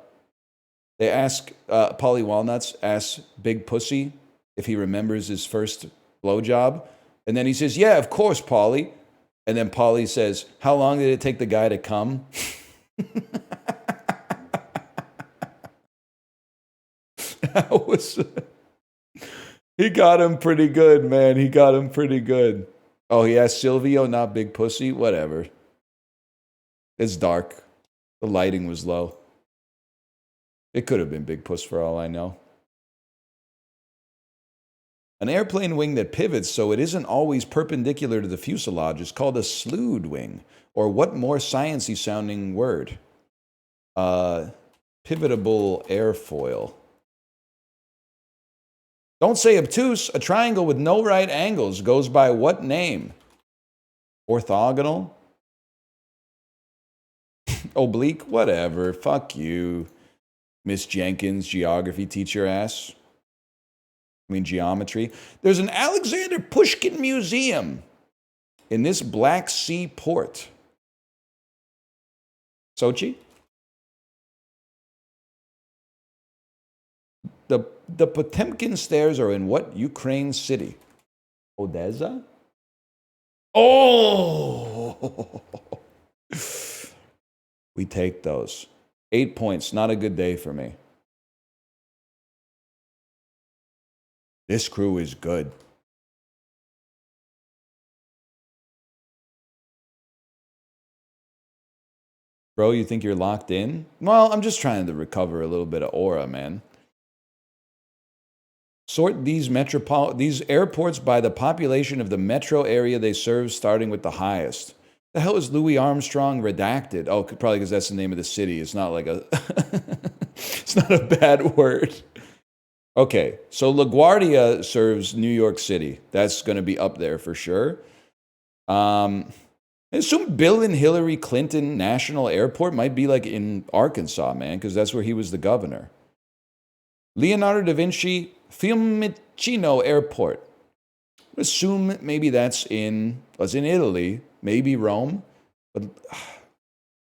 ask Paulie Walnuts asks Big Pussy if he remembers his first blowjob, and then he says, "Yeah, of course, Paulie." And then Paulie says, "How long did it take the guy to come?" He got him pretty good, man. He got him pretty good. Oh, he asked Silvio, not Big Pussy? Whatever. It's dark. The lighting was low. It could have been Big Puss for all I know. An airplane wing that pivots so it isn't always perpendicular to the fuselage is called a slewed wing. Or what more sciencey sounding word? Pivotable airfoil. Don't say obtuse. A triangle with no right angles goes by what name? Orthogonal? Oblique? Whatever. Fuck you, Miss Jenkins, geography teacher ass. I mean, geometry. There's an Alexander Pushkin Museum in this Black Sea port. Sochi? The Potemkin Stairs are in what Ukraine city? Odessa? Oh! We take those. 8 points. Not a good day for me. This crew is good. Bro, you think you're locked in? Well, I'm just trying to recover a little bit of aura, man. Sort these airports by the population of the metro area they serve, starting with the highest. The hell is Louis Armstrong redacted? Oh, probably because that's the name of the city. It's not like a... It's not a bad word. Okay, so LaGuardia serves New York City. That's going to be up there for sure. I assume Bill and Hillary Clinton National Airport might be like in Arkansas, man, because that's where he was the governor. Leonardo da Vinci Fiumicino Airport. Assume maybe that's in Italy, maybe Rome. But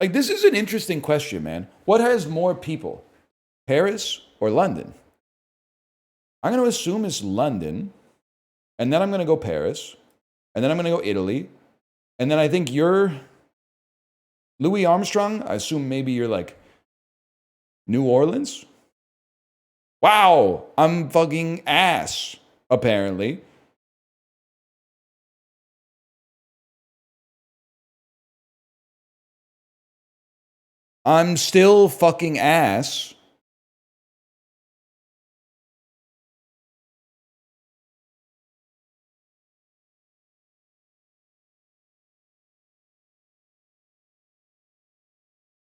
like, this is an interesting question, man. What has more people, Paris or London? I'm going to assume it's London, and then I'm going to go Paris, and then I'm going to go Italy, and then I think you're Louis Armstrong. I assume maybe you're like New Orleans. Wow, I'm fucking ass, apparently. I'm still fucking ass.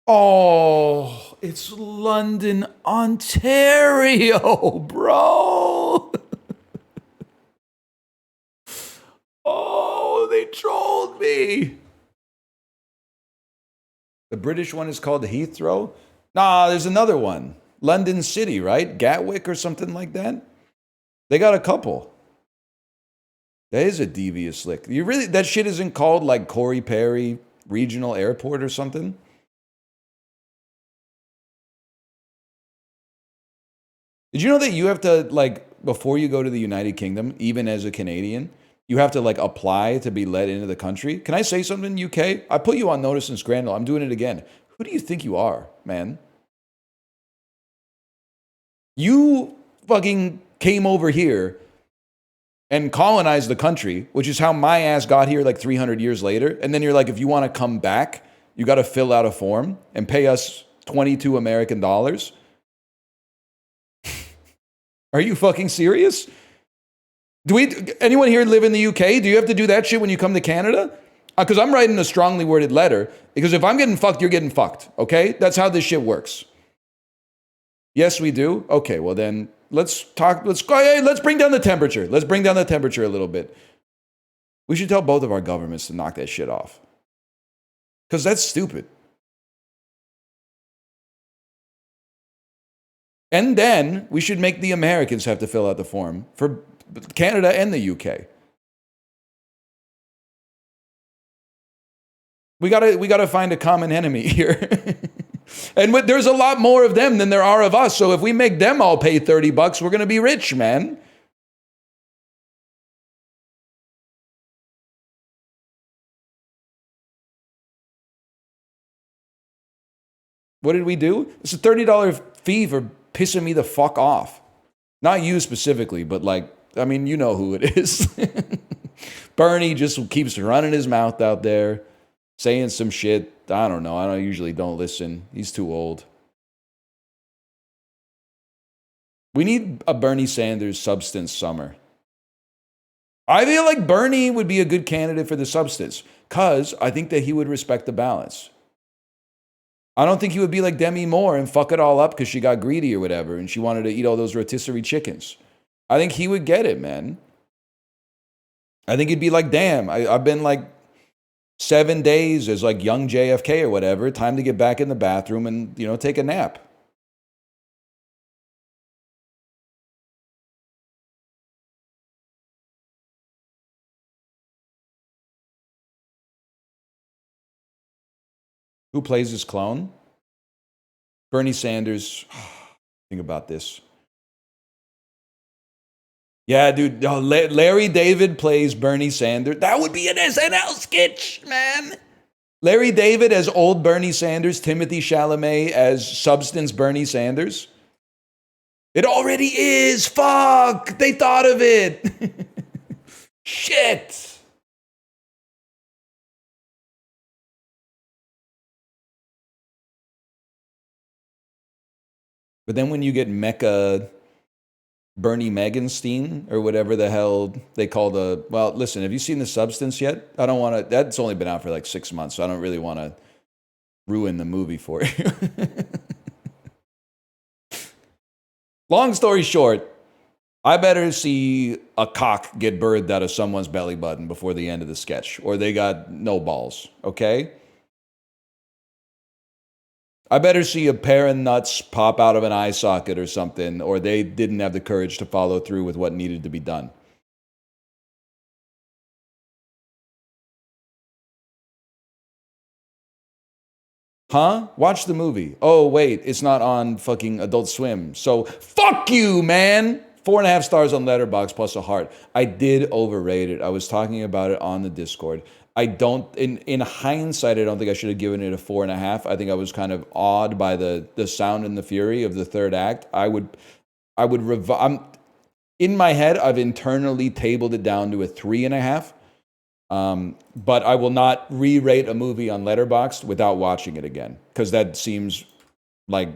Oh, it's London, Ontario, bro. Oh, they trolled me. The British one is called Heathrow. Nah, there's another one. London City, right? Gatwick or something like that. They got a couple. That is a devious lick. You really, that shit isn't called like Corey Perry Regional Airport or something? Did you know that you have to, like, before you go to the United Kingdom, even as a Canadian, you have to, like, apply to be let into the country? Can I say something, UK? I put you on notice in Scrandle. I'm doing it again. Who do you think you are, man? You fucking came over here and colonized the country, which is how my ass got here like 300 years later. And then you're like, if you want to come back, you got to fill out a form and pay us 22 American dollars. Are you fucking serious? Anyone here live in the UK? Do you have to do that shit when you come to Canada? Because I'm writing a strongly worded letter. Because if I'm getting fucked, you're getting fucked. Okay? That's how this shit works. Yes, we do. Okay, well then let's talk. Let's bring down the temperature. Let's bring down the temperature a little bit. We should tell both of our governments to knock that shit off. Because that's stupid. And then we should make the Americans have to fill out the form for Canada and the UK. We gotta find a common enemy here. And there's a lot more of them than there are of us. So if we make them all pay $30, we're gonna be rich, man. What did we do? It's a $30 fee for pissing me the fuck off. Not you specifically, but like, I mean, you know who it is. Bernie just keeps running his mouth out there, saying some shit. I don't know. I usually don't listen. He's too old. We need a Bernie Sanders substance summer. I feel like Bernie would be a good candidate for the substance because I think that he would respect the balance. I don't think he would be like Demi Moore and fuck it all up because she got greedy or whatever and she wanted to eat all those rotisserie chickens. I think he would get it, man. I think he'd be like, damn, I've been like 7 days as like young JFK or whatever. Time to get back in the bathroom and, take a nap. Who plays his clone? Bernie Sanders. Think about this. Yeah, dude. Larry David plays Bernie Sanders. That would be an SNL sketch, man. Larry David as old Bernie Sanders, Timothy Chalamet as substance Bernie Sanders. It already is. Fuck. They thought of it. Shit. But then when you get Mecha Bernie Meganstein or whatever the hell they call well, listen, have you seen The Substance yet? I don't want to, that's only been out for like 6 months, so I don't really want to ruin the movie for you. Long story short, I better see a cock get birthed out of someone's belly button before the end of the sketch, or they got no balls, okay? I better see a pair of nuts pop out of an eye socket or something, or they didn't have the courage to follow through with what needed to be done. Huh? Watch the movie. Oh, wait, it's not on fucking Adult Swim. So, fuck you, man! 4.5 stars on Letterboxd plus a heart. I did overrate it. I was talking about it on the Discord. I don't, in hindsight, I don't think I should have given it a 4.5. I think I was kind of awed by the sound and the fury of the third act. In my head, I've internally tabled it down to a 3.5. But I will not re-rate a movie on Letterboxd without watching it again, because that seems like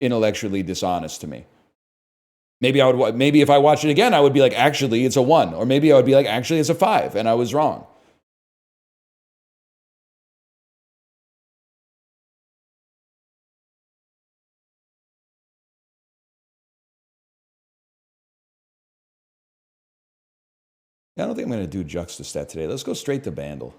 intellectually dishonest to me. Maybe if I watch it again, I would be like, actually, it's a 1, or maybe I would be like, actually, it's a 5, and I was wrong. I don't think I'm going to do Juxtastat today. Let's go straight to Bandle.